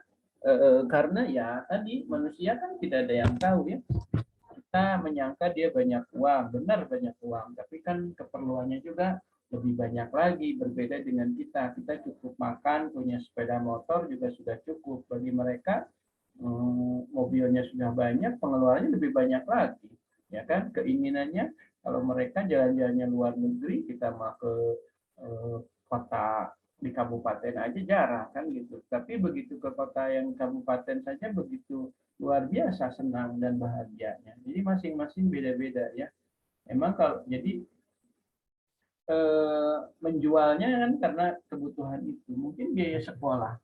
Speaker 1: karena ya tadi manusia kan tidak ada yang tahu ya. Kita menyangka dia banyak uang, benar banyak uang, tapi kan keperluannya juga lebih banyak lagi, berbeda dengan kita. Kita cukup makan, punya sepeda motor juga sudah cukup. Bagi mereka mobilnya sudah banyak, pengeluarannya lebih banyak lagi. Ya kan, keinginannya kalau mereka jalan-jalannya luar negeri, kita mau ke kota di kabupaten aja jarang kan gitu. Tapi begitu ke kota yang kabupaten saja begitu luar biasa senang dan bahagianya. Jadi masing-masing beda-beda ya. Emang kalau jadi menjualnya kan karena kebutuhan itu. Mungkin biaya sekolah.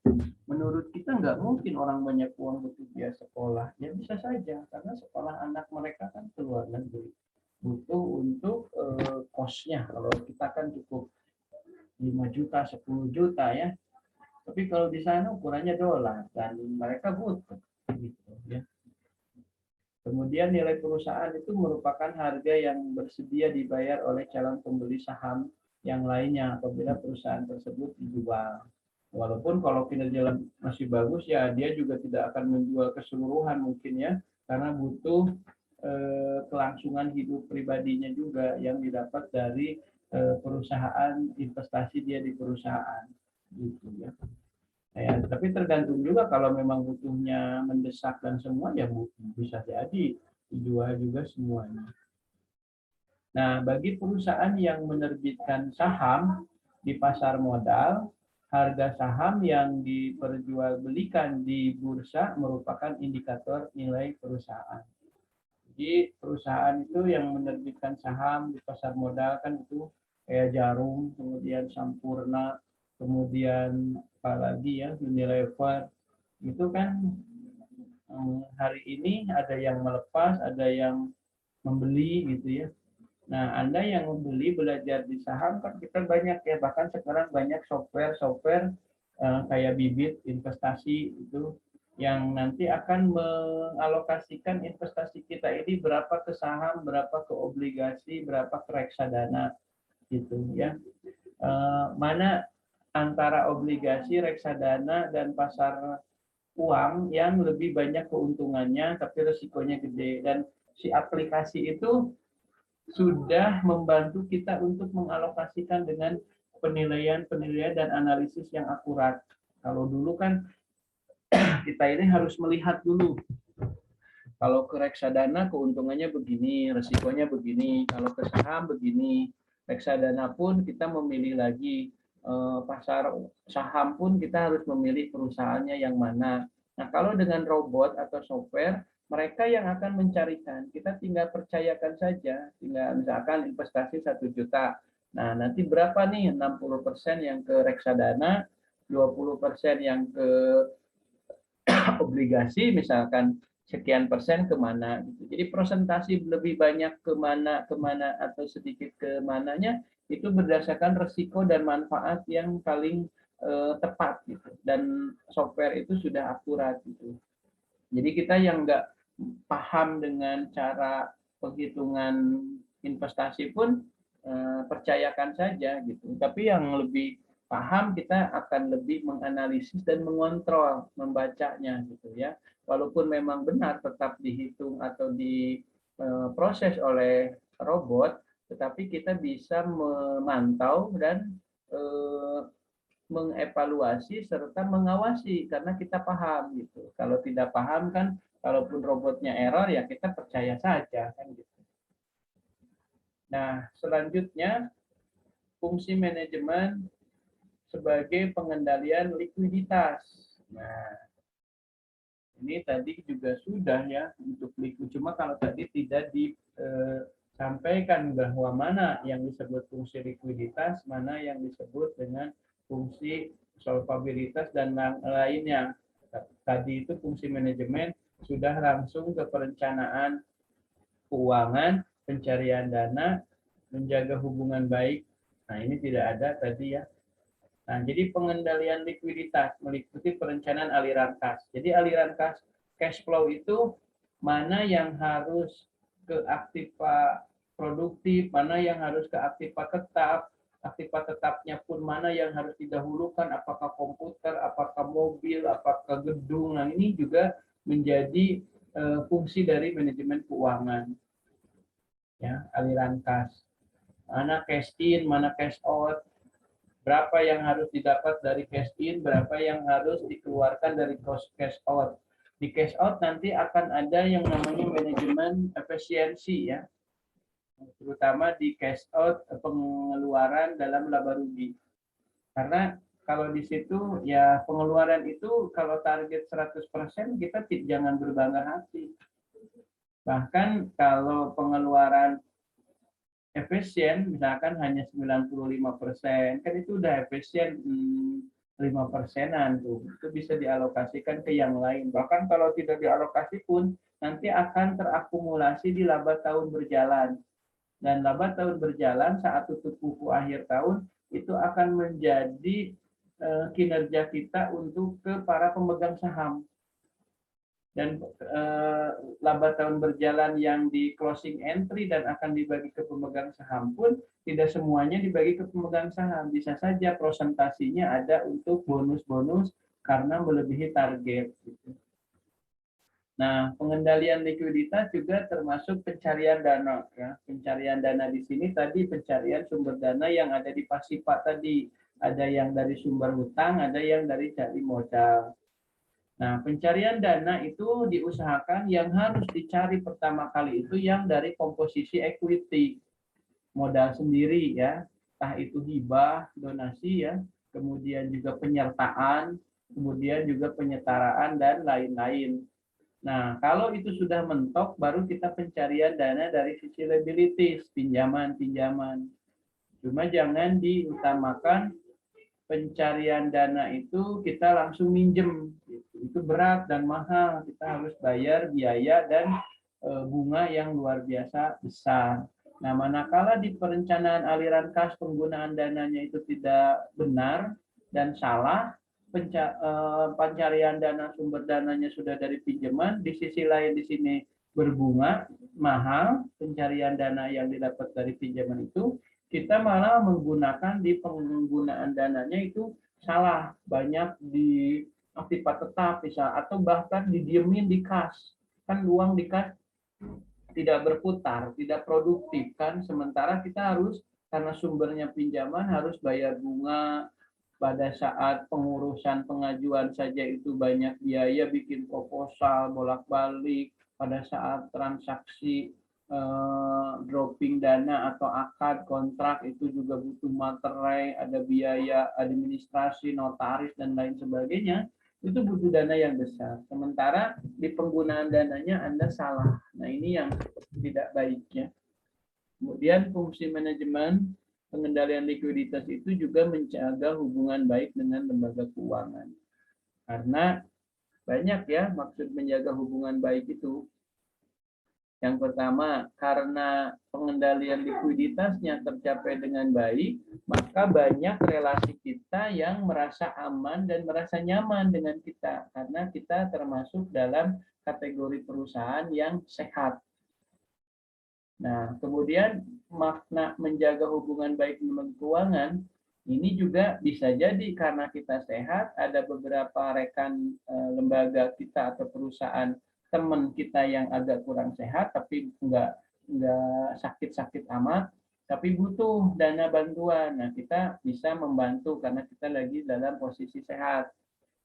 Speaker 1: Menurut kita nggak mungkin orang banyak uang butuh biaya sekolah. Ya bisa saja karena sekolah anak mereka kan ke luar negeri. Butuh untuk kosnya. Kalau kita kan cukup 5 juta, 10 juta ya. Tapi kalau di sana ukurannya dolar dan mereka butuh gitu ya. Kemudian nilai perusahaan itu merupakan harga yang bersedia dibayar oleh calon pembeli saham yang lainnya apabila perusahaan tersebut dijual. Walaupun kalau kinerja masih bagus ya dia juga tidak akan menjual keseluruhan mungkin ya, karena butuh kelangsungan hidup pribadinya juga yang didapat dari perusahaan, investasi dia di perusahaan gitu ya. Ya, tapi tergantung juga kalau memang butuhnya mendesak dan semua ya bisa jadi dijual juga semuanya. Nah, bagi perusahaan yang menerbitkan saham di pasar modal, harga saham yang diperjualbelikan di bursa merupakan indikator nilai perusahaan. Jadi perusahaan itu yang menerbitkan saham di pasar modal kan itu kayak Jarum, kemudian Sampurna, kemudian apalagi ya Unilever, itu kan hari ini ada yang melepas, ada yang membeli gitu ya. Nah, Anda yang membeli belajar di saham kan kita banyak ya, bahkan sekarang banyak software kayak Bibit investasi itu yang nanti akan mengalokasikan investasi kita ini berapa ke saham, berapa ke obligasi, berapa ke reksadana gitu ya. Mana antara obligasi, reksadana dan pasar uang yang lebih banyak keuntungannya tapi resikonya gede, dan si aplikasi itu sudah membantu kita untuk mengalokasikan dengan penilaian dan analisis yang akurat. Kalau dulu kan kita ini harus melihat dulu. Kalau ke reksadana keuntungannya begini, resikonya begini. Kalau ke saham begini. Reksadana pun kita memilih lagi. Pasar saham pun kita harus memilih perusahaannya yang mana. Nah, kalau dengan robot atau software, mereka yang akan mencarikan. Kita tinggal percayakan saja. Tinggal misalkan investasi 1 juta. Nah, nanti berapa nih? 60% yang ke reksadana, 20% yang ke obligasi, misalkan sekian persen kemana gitu. Jadi presentasi lebih banyak kemana atau sedikit kemananya itu berdasarkan resiko dan manfaat yang paling tepat gitu. Dan software itu sudah akurat gitu. Jadi kita yang nggak paham dengan cara penghitungan investasi pun percayakan saja gitu. Tapi yang lebih paham kita akan lebih menganalisis dan mengontrol membacanya gitu ya. Walaupun memang benar tetap dihitung atau diproses oleh robot, tetapi kita bisa memantau dan mengevaluasi serta mengawasi karena kita paham gitu. Kalau tidak paham kan, kalaupun robotnya error ya kita percaya saja kan gitu. Nah, selanjutnya fungsi manajemen sebagai pengendalian likuiditas. Nah, ini tadi juga sudah ya untuk likuid. Cuma kalau tadi tidak disampaikan bahwa mana yang disebut fungsi likuiditas, mana yang disebut dengan fungsi solvabilitas dan lainnya. Tadi itu fungsi manajemen sudah langsung ke perencanaan keuangan, pencarian dana, menjaga hubungan baik. Nah, ini tidak ada tadi ya. Nah, jadi pengendalian likuiditas meliputi perencanaan aliran kas. Jadi aliran kas cash flow itu mana yang harus ke aktiva produktif, mana yang harus ke aktiva tetap, aktiva tetapnya pun mana yang harus didahulukan, apakah komputer, apakah mobil, apakah gedung. Nah, ini juga menjadi fungsi dari manajemen keuangan. Ya, aliran kas. Mana cash in, mana cash out, berapa yang harus didapat dari cash in, berapa yang harus dikeluarkan dari cash out. Di cash out nanti akan ada yang namanya manajemen efisiensi ya, terutama di cash out pengeluaran dalam laba rugi. Karena kalau di situ ya pengeluaran itu kalau target 100% kita jangan berbangga hati. Bahkan kalau pengeluaran efisien misalkan hanya 95%, kan itu udah efisien 5%-an tuh. Itu bisa dialokasikan ke yang lain. Bahkan kalau tidak dialokasi pun nanti akan terakumulasi di laba tahun berjalan. Dan laba tahun berjalan saat tutup buku akhir tahun itu akan menjadi kinerja kita untuk ke para pemegang saham. Dan laba tahun berjalan yang di closing entry dan akan dibagi ke pemegang saham pun tidak semuanya dibagi ke pemegang saham. Bisa saja prosentasinya ada untuk bonus-bonus karena melebihi target. Nah, pengendalian likuiditas juga termasuk pencarian dana. Ya. Pencarian dana di sini tadi pencarian sumber dana yang ada di Pasipa tadi. Ada yang dari sumber hutang, ada yang dari cari modal. Nah, pencarian dana itu diusahakan yang harus dicari pertama kali itu yang dari komposisi equity, modal sendiri ya, entah itu hibah, donasi ya, kemudian juga penyertaan, kemudian juga penyetaraan dan lain-lain. Nah, kalau itu sudah mentok, baru kita pencarian dana dari sisi liabilities, pinjaman-pinjaman. Cuma jangan diutamakan pencarian dana itu kita langsung minjem, itu berat dan mahal, kita harus bayar biaya dan bunga yang luar biasa besar. Nah, manakala di perencanaan aliran kas penggunaan dananya itu tidak benar dan salah, pencarian dana sumber dananya sudah dari pinjaman, di sisi lain di sini berbunga mahal, pencarian dana yang didapat dari pinjaman itu kita malah menggunakan di penggunaan dananya itu salah, banyak di aktiva tetap bisa atau bahkan didiemin di kas, kan uang di kas tidak berputar, tidak produktif kan, sementara kita harus karena sumbernya pinjaman harus bayar bunga pada saat pengurusan pengajuan saja itu banyak biaya, bikin proposal bolak-balik, pada saat transaksi dropping dana atau akad kontrak itu juga butuh materai, ada biaya administrasi, notaris dan lain sebagainya, itu butuh dana yang besar. Sementara di penggunaan dananya Anda salah. Nah, ini yang tidak baiknya. Kemudian fungsi manajemen pengendalian likuiditas itu juga menjaga hubungan baik dengan lembaga keuangan. Karena banyak ya maksud menjaga hubungan baik itu. Yang pertama, karena pengendalian likuiditasnya tercapai dengan baik, maka banyak relasi kita yang merasa aman dan merasa nyaman dengan kita. Karena kita termasuk dalam kategori perusahaan yang sehat. Nah, kemudian makna menjaga hubungan baik dengan keuangan, ini juga bisa jadi karena kita sehat, ada beberapa rekan lembaga kita atau perusahaan teman kita yang agak kurang sehat tapi nggak sakit-sakit amat, tapi butuh dana bantuan. Nah, kita bisa membantu karena kita lagi dalam posisi sehat.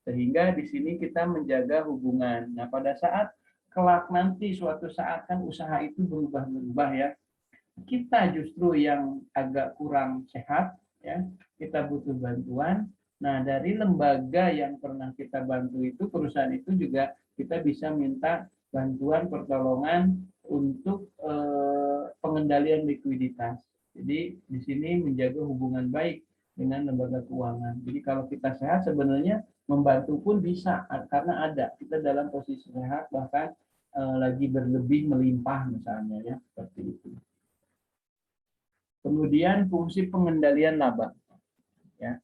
Speaker 1: Sehingga di sini kita menjaga hubungan. Nah, pada saat kelak nanti suatu saat kan usaha itu berubah-berubah ya. Kita justru yang agak kurang sehat ya, kita butuh bantuan. Nah, dari lembaga yang pernah kita bantu itu, perusahaan itu juga kita bisa minta bantuan pertolongan untuk pengendalian likuiditas. Jadi di sini menjaga hubungan baik dengan lembaga keuangan. Jadi kalau kita sehat sebenarnya membantu pun bisa karena ada kita dalam posisi sehat, bahkan lagi berlebih melimpah misalnya ya, seperti itu. Kemudian fungsi pengendalian laba ya.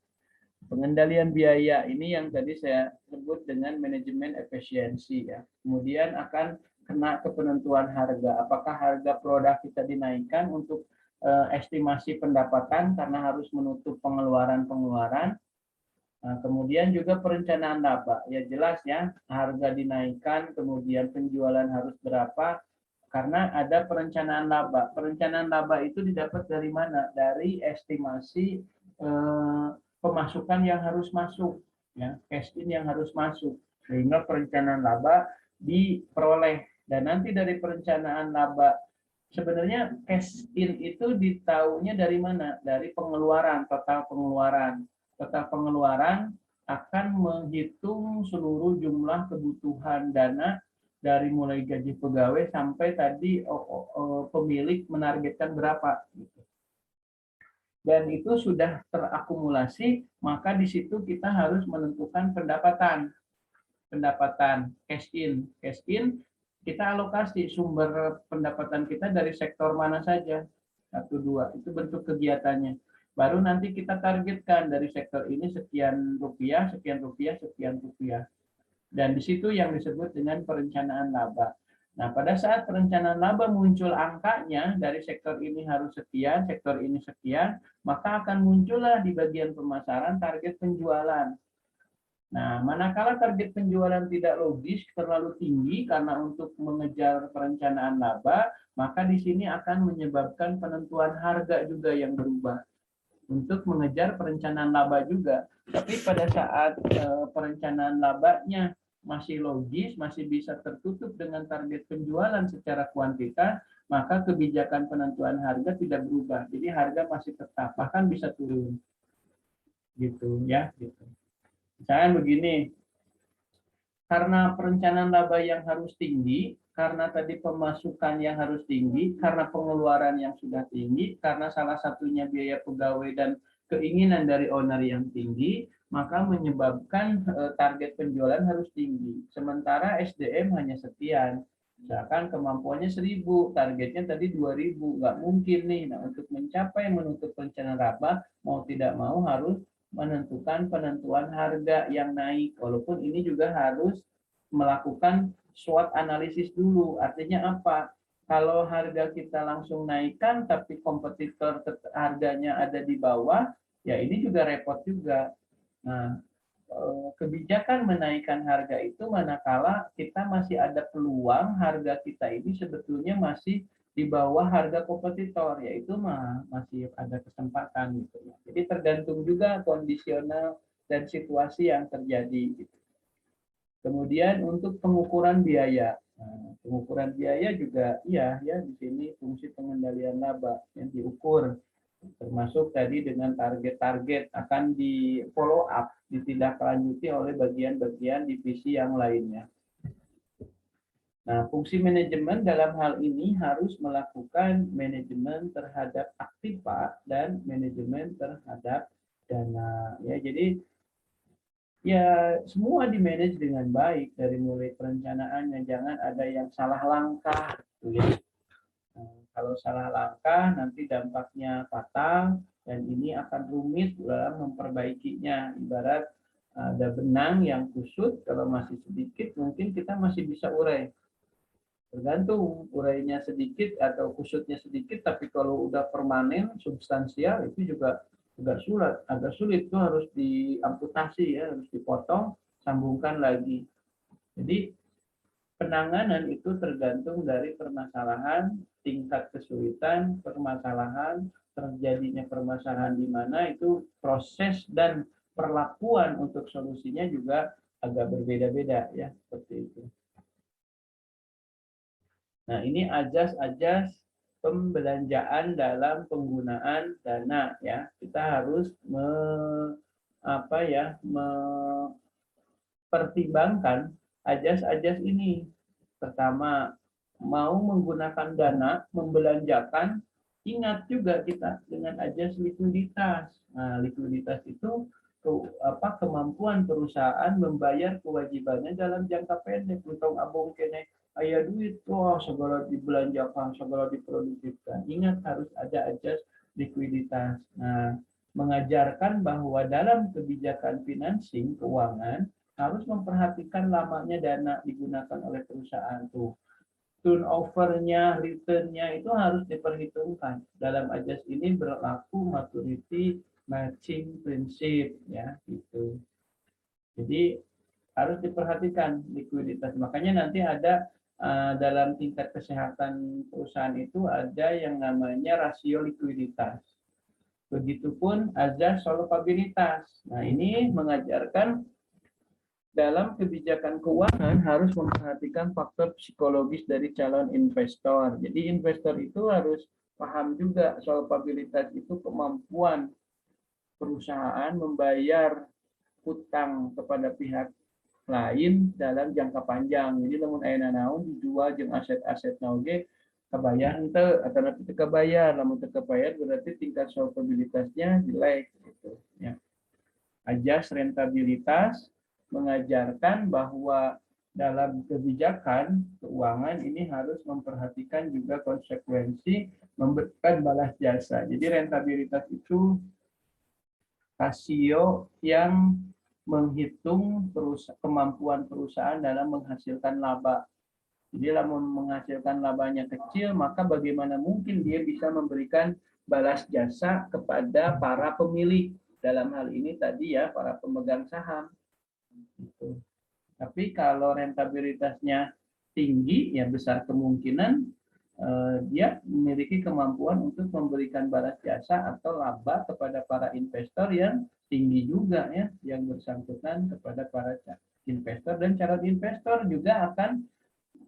Speaker 1: Pengendalian biaya ini yang tadi saya sebut dengan manajemen efisiensi ya. Kemudian akan kena ke penentuan harga. Apakah harga produk kita dinaikkan untuk estimasi pendapatan karena harus menutup pengeluaran-pengeluaran. Nah, kemudian juga perencanaan laba. Ya jelas ya, harga dinaikkan, kemudian penjualan harus berapa, karena ada perencanaan laba. Perencanaan laba itu didapat dari mana? Dari estimasi pemasukan yang harus masuk, ya, cash in yang harus masuk, sehingga perencanaan laba diperoleh. Dan nanti dari perencanaan laba, sebenarnya cash in itu ditahunya dari mana? Dari pengeluaran, total pengeluaran. Total pengeluaran akan menghitung seluruh jumlah kebutuhan dana dari mulai gaji pegawai sampai tadi pemilik menargetkan berapa. Dan itu sudah terakumulasi, maka di situ kita harus menentukan pendapatan cash in. Cash in kita alokasi sumber pendapatan kita dari sektor mana saja, 1, 2, itu bentuk kegiatannya. Baru nanti kita targetkan dari sektor ini sekian rupiah, sekian rupiah, sekian rupiah. Dan di situ yang disebut dengan perencanaan laba. Nah, pada saat perencanaan laba muncul angkanya dari sektor ini harus sekian, sektor ini sekian, maka akan muncullah di bagian pemasaran target penjualan. Nah, manakala target penjualan tidak logis, terlalu tinggi karena untuk mengejar perencanaan laba, maka di sini akan menyebabkan penentuan harga juga yang berubah untuk mengejar perencanaan laba juga. Tapi pada saat perencanaan labanya masih logis, masih bisa tertutup dengan target penjualan secara kuantitas, maka kebijakan penentuan harga tidak berubah. Jadi harga masih tetap, bahkan bisa turun. Gitu ya, gitu. Misalnya begini, karena perencanaan laba yang harus tinggi, karena tadi pemasukan yang harus tinggi, karena pengeluaran yang sudah tinggi, karena salah satunya biaya pegawai dan keinginan dari owner yang tinggi, maka menyebabkan target penjualan harus tinggi. Sementara SDM hanya sekian. Misalkan kemampuannya 1000, targetnya tadi 2000, nggak mungkin nih. Nah, untuk mencapai menutup perencanaan laba, mau tidak mau harus menentukan penentuan harga yang naik. Walaupun ini juga harus melakukan SWOT analisis dulu. Artinya apa? Kalau harga kita langsung naikkan, tapi kompetitor harganya ada di bawah, ya ini juga repot juga. Nah, kebijakan menaikkan harga itu manakala kita masih ada peluang harga kita ini sebetulnya masih di bawah harga kompetitor, yaitu masih ada kesempatan gitu ya. Jadi tergantung juga kondisional dan situasi yang terjadi gitu. Kemudian untuk pengukuran biaya. Nah, pengukuran biaya juga ya di sini fungsi pengendalian laba yang diukur, termasuk tadi dengan target-target akan di follow up, ditindaklanjuti oleh bagian-bagian divisi yang lainnya. Nah, fungsi manajemen dalam hal ini harus melakukan manajemen terhadap aktiva dan manajemen terhadap dana. Ya, jadi ya semua dimanage dengan baik dari mulai perencanaannya, jangan ada yang salah langkah. Gitu ya. Nah, kalau salah langkah nanti dampaknya fatal dan ini akan rumit dalam memperbaikinya. Ibarat ada benang yang kusut, kalau masih sedikit mungkin kita masih bisa urai. Tergantung urainya sedikit atau kusutnya sedikit, tapi kalau udah permanen, substansial itu juga agak sulit itu harus diamputasi ya, harus dipotong, sambungkan lagi. Jadi penanganan itu tergantung dari permasalahan, tingkat kesulitan, permasalahan, terjadinya permasalahan di mana itu proses dan perlakuan untuk solusinya juga agak berbeda-beda ya, seperti itu. Nah, ini ajas-ajas pembelanjaan dalam penggunaan dana ya. Kita harus mempertimbangkan ajas-ajas ini. Pertama, mau menggunakan dana, membelanjakan, ingat juga kita dengan ajas likuiditas. Nah, likuiditas itu kemampuan perusahaan membayar kewajibannya dalam jangka pendek. Untung abong kene aya duit, wah segala dibelanjakan, segala diproduktifkan. Ingat harus ada ajas likuiditas. Nah, mengajarkan bahwa dalam kebijakan financing keuangan harus memperhatikan lamanya dana digunakan oleh perusahaan tuh. Turnover-nya, return-nya itu harus diperhitungkan. Dalam ajas ini berlaku maturity matching prinsip ya gitu. Jadi harus diperhatikan likuiditas. Makanya nanti ada dalam tingkat kesehatan perusahaan itu ada yang namanya rasio likuiditas. Begitupun azas solvabilitas. Nah, ini mengajarkan dalam kebijakan keuangan harus memperhatikan faktor psikologis dari calon investor. Jadi investor itu harus paham juga solvabilitas itu kemampuan perusahaan membayar hutang kepada pihak lain dalam jangka panjang. Jadi lamun aya naon dijual jeung aset-aset oge kebayar henteu atau nanti kebayar, lamun teu kebayar berarti tingkat solvabilitasnya jelek gitu ya. Ajas rentabilitas mengajarkan bahwa dalam kebijakan keuangan ini harus memperhatikan juga konsekuensi memberikan balas jasa. Jadi rentabilitas itu rasio yang menghitung kemampuan perusahaan dalam menghasilkan laba. Jadi lamun menghasilkan labanya kecil, maka bagaimana mungkin dia bisa memberikan balas jasa kepada para pemilik. Dalam hal ini tadi ya, para pemegang saham. Gitu. Tapi kalau rentabilitasnya tinggi, ya besar kemungkinan dia memiliki kemampuan untuk memberikan balas jasa atau laba kepada para investor yang tinggi juga ya, yang bersangkutan kepada para investor, dan calon investor juga akan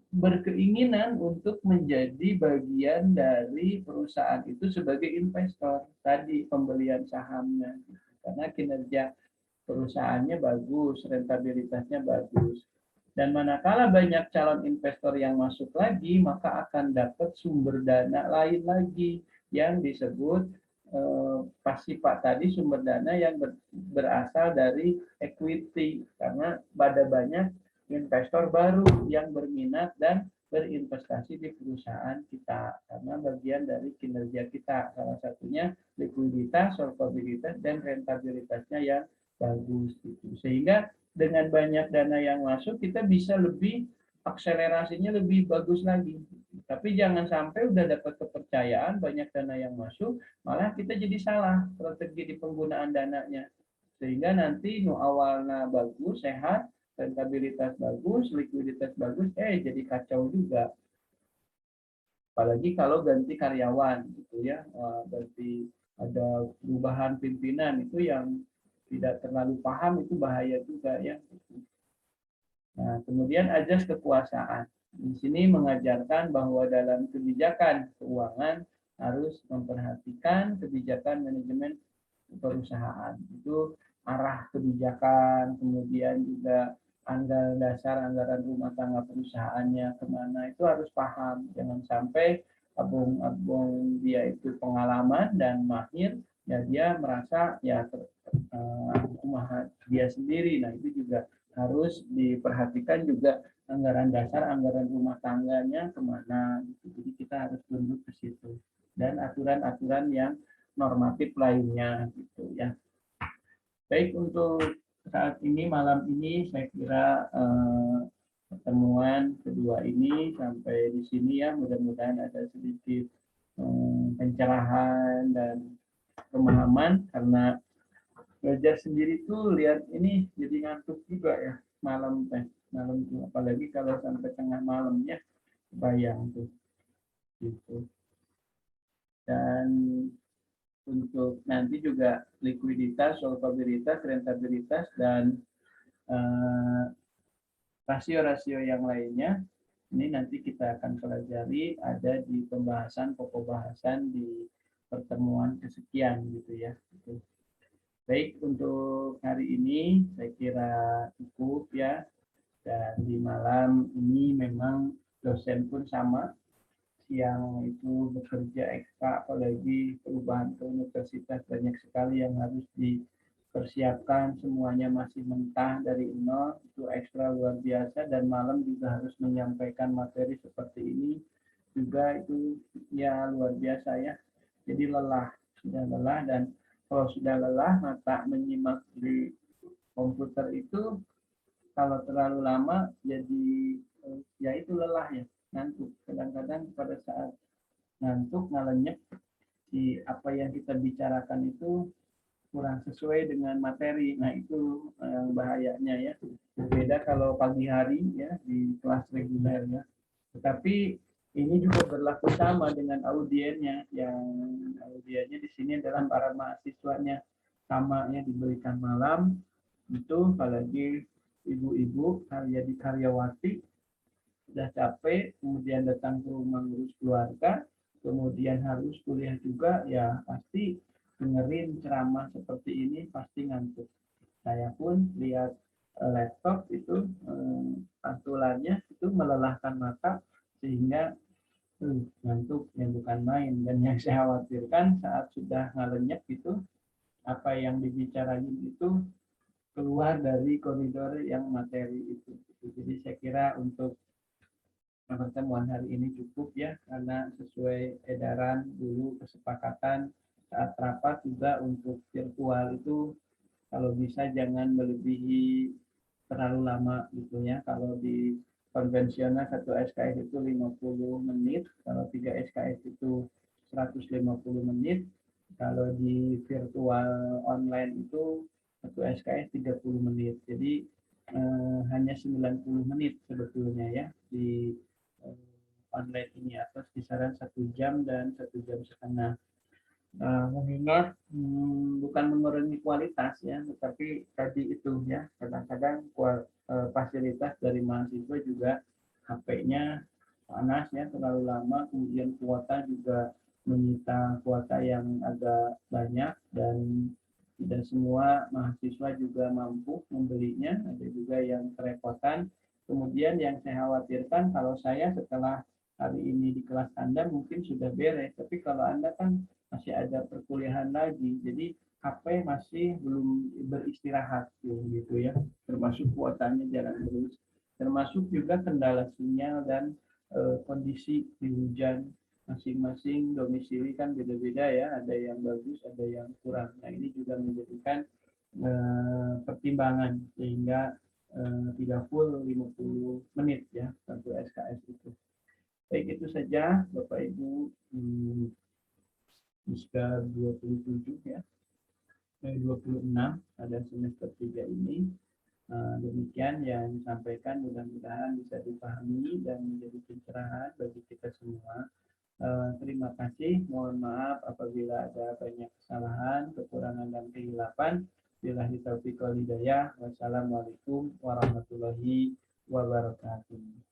Speaker 1: berkeinginan untuk menjadi bagian dari perusahaan itu sebagai investor tadi, pembelian sahamnya, karena kinerja perusahaannya bagus, rentabilitasnya bagus. Dan manakala banyak calon investor yang masuk lagi, maka akan dapat sumber dana lain lagi yang disebut pasifat tadi, sumber dana yang berasal dari equity, karena pada banyak investor baru yang berminat dan berinvestasi di perusahaan kita karena bagian dari kinerja kita, salah satunya likuiditas, solvabilitas, dan rentabilitasnya yang bagus gitu. Sehingga dengan banyak dana yang masuk kita bisa lebih akselerasinya lebih bagus lagi. Tapi jangan sampai udah dapat kepercayaan banyak dana yang masuk malah kita jadi salah strategi di penggunaan dananya, sehingga nanti awalnya bagus sehat, rentabilitas bagus, likuiditas bagus, jadi kacau juga. Apalagi kalau ganti karyawan gitu ya, ganti ada perubahan pimpinan itu yang tidak terlalu paham, itu bahaya juga ya. Nah, kemudian azas kekuasaan. Di sini mengajarkan bahwa dalam kebijakan keuangan harus memperhatikan kebijakan manajemen perusahaan. Itu arah kebijakan, kemudian juga anggaran dasar, anggaran rumah tangga perusahaannya kemana, itu harus paham. Jangan sampai abung-abung dia itu pengalaman dan mahir, ya dia merasa ya dia sendiri. Nah itu juga harus diperhatikan juga anggaran dasar, anggaran rumah tangganya kemana. Jadi kita harus tunduk ke situ. Dan aturan-aturan yang normatif lainnya gitu ya. Baik, untuk saat ini malam ini saya kira pertemuan kedua ini sampai di sini ya, mudah-mudahan ada sedikit pencerahan dan pemahaman, karena belajar sendiri tuh lihat ini jadi ngantuk juga ya malam tuh, apalagi kalau sampai tengah malamnya bayang tuh gitu. Dan untuk nanti juga likuiditas, solvabilitas, rentabilitas, dan rasio-rasio yang lainnya ini nanti kita akan pelajari, ada di pembahasan pokok bahasan di pertemuan kesekian gitu ya. Baik, untuk hari ini saya kira cukup ya. Dan di malam ini memang dosen pun sama, yang itu bekerja ekstra, apalagi perubahan ke universitas banyak sekali yang harus dipersiapkan, semuanya masih mentah dari nol, itu ekstra luar biasa. Dan malam juga harus menyampaikan materi seperti ini juga, itu ya luar biasa ya. Jadi lelah, sudah lelah, dan kalau sudah lelah mata menyimak di komputer itu kalau terlalu lama jadi ya itu lelah ya, ngantuk. Kadang-kadang pada saat ngantuk ngalenyep, si apa yang kita bicarakan itu kurang sesuai dengan materi. Nah itu bahayanya ya. Beda kalau pagi hari ya di kelas reguler ya. Tetapi ini juga berlaku sama dengan audiennya, yang audiennya di sini adalah para mahasiswanya, sama ya, diberikan malam itu, apalagi ibu-ibu karyawati sudah capek, kemudian datang ke rumah ngurus keluarga, kemudian harus kuliah juga, ya pasti dengerin ceramah seperti ini pasti ngantuk. Saya pun lihat laptop itu pantulannya itu melelahkan mata, sehingga ngantuk yang bukan main. Dan yang saya khawatirkan saat sudah ngalenyap itu, apa yang dibicarain itu keluar dari koridor yang materi itu. Jadi saya kira untuk pertemuan hari ini cukup ya, karena sesuai edaran dulu kesepakatan saat rapat juga untuk virtual itu Kalau bisa jangan melebihi terlalu lama gitu ya. Kalau di konvensional satu SKS itu 50 menit, kalau 3 SKS itu 150 menit, kalau di virtual online itu satu SKS 30 menit. Jadi hanya 90 menit sebetulnya ya di online ini, atau kisaran 1 jam dan 1 jam setengah. Mengingat bukan mengurangi kualitas ya, tetapi tadi itu ya, kadang-kadang fasilitas dari mahasiswa juga HP-nya panas ya, terlalu lama, kemudian kuota juga menyita kuota yang agak banyak, dan tidak semua mahasiswa juga mampu membelinya, ada juga yang kerepotan. Kemudian yang saya khawatirkan, kalau saya setelah hari ini di kelas Anda mungkin sudah beres, tapi kalau Anda kan masih ada perkuliahan lagi, jadi HP masih belum beristirahat gitu ya, termasuk kuotanya jalan terus, termasuk juga kendala sinyal dan kondisi di hujan. Masing-masing domisili kan beda-beda ya, ada yang bagus, ada yang kurang. Nah ini juga menjadikan pertimbangan sehingga tidak full 50 menit ya satu SKS itu. Baik, itu saja Bapak Ibu. Sekitar 27 ya, 26 pada semester 3 ini. Demikian yang disampaikan, mudah-mudahan bisa dipahami dan menjadi pencerahan bagi kita semua. Terima kasih, mohon maaf apabila ada banyak kesalahan, kekurangan dan kehilapan. Billahi taufiq wal hidayah. Wassalamualaikum warahmatullahi wabarakatuh.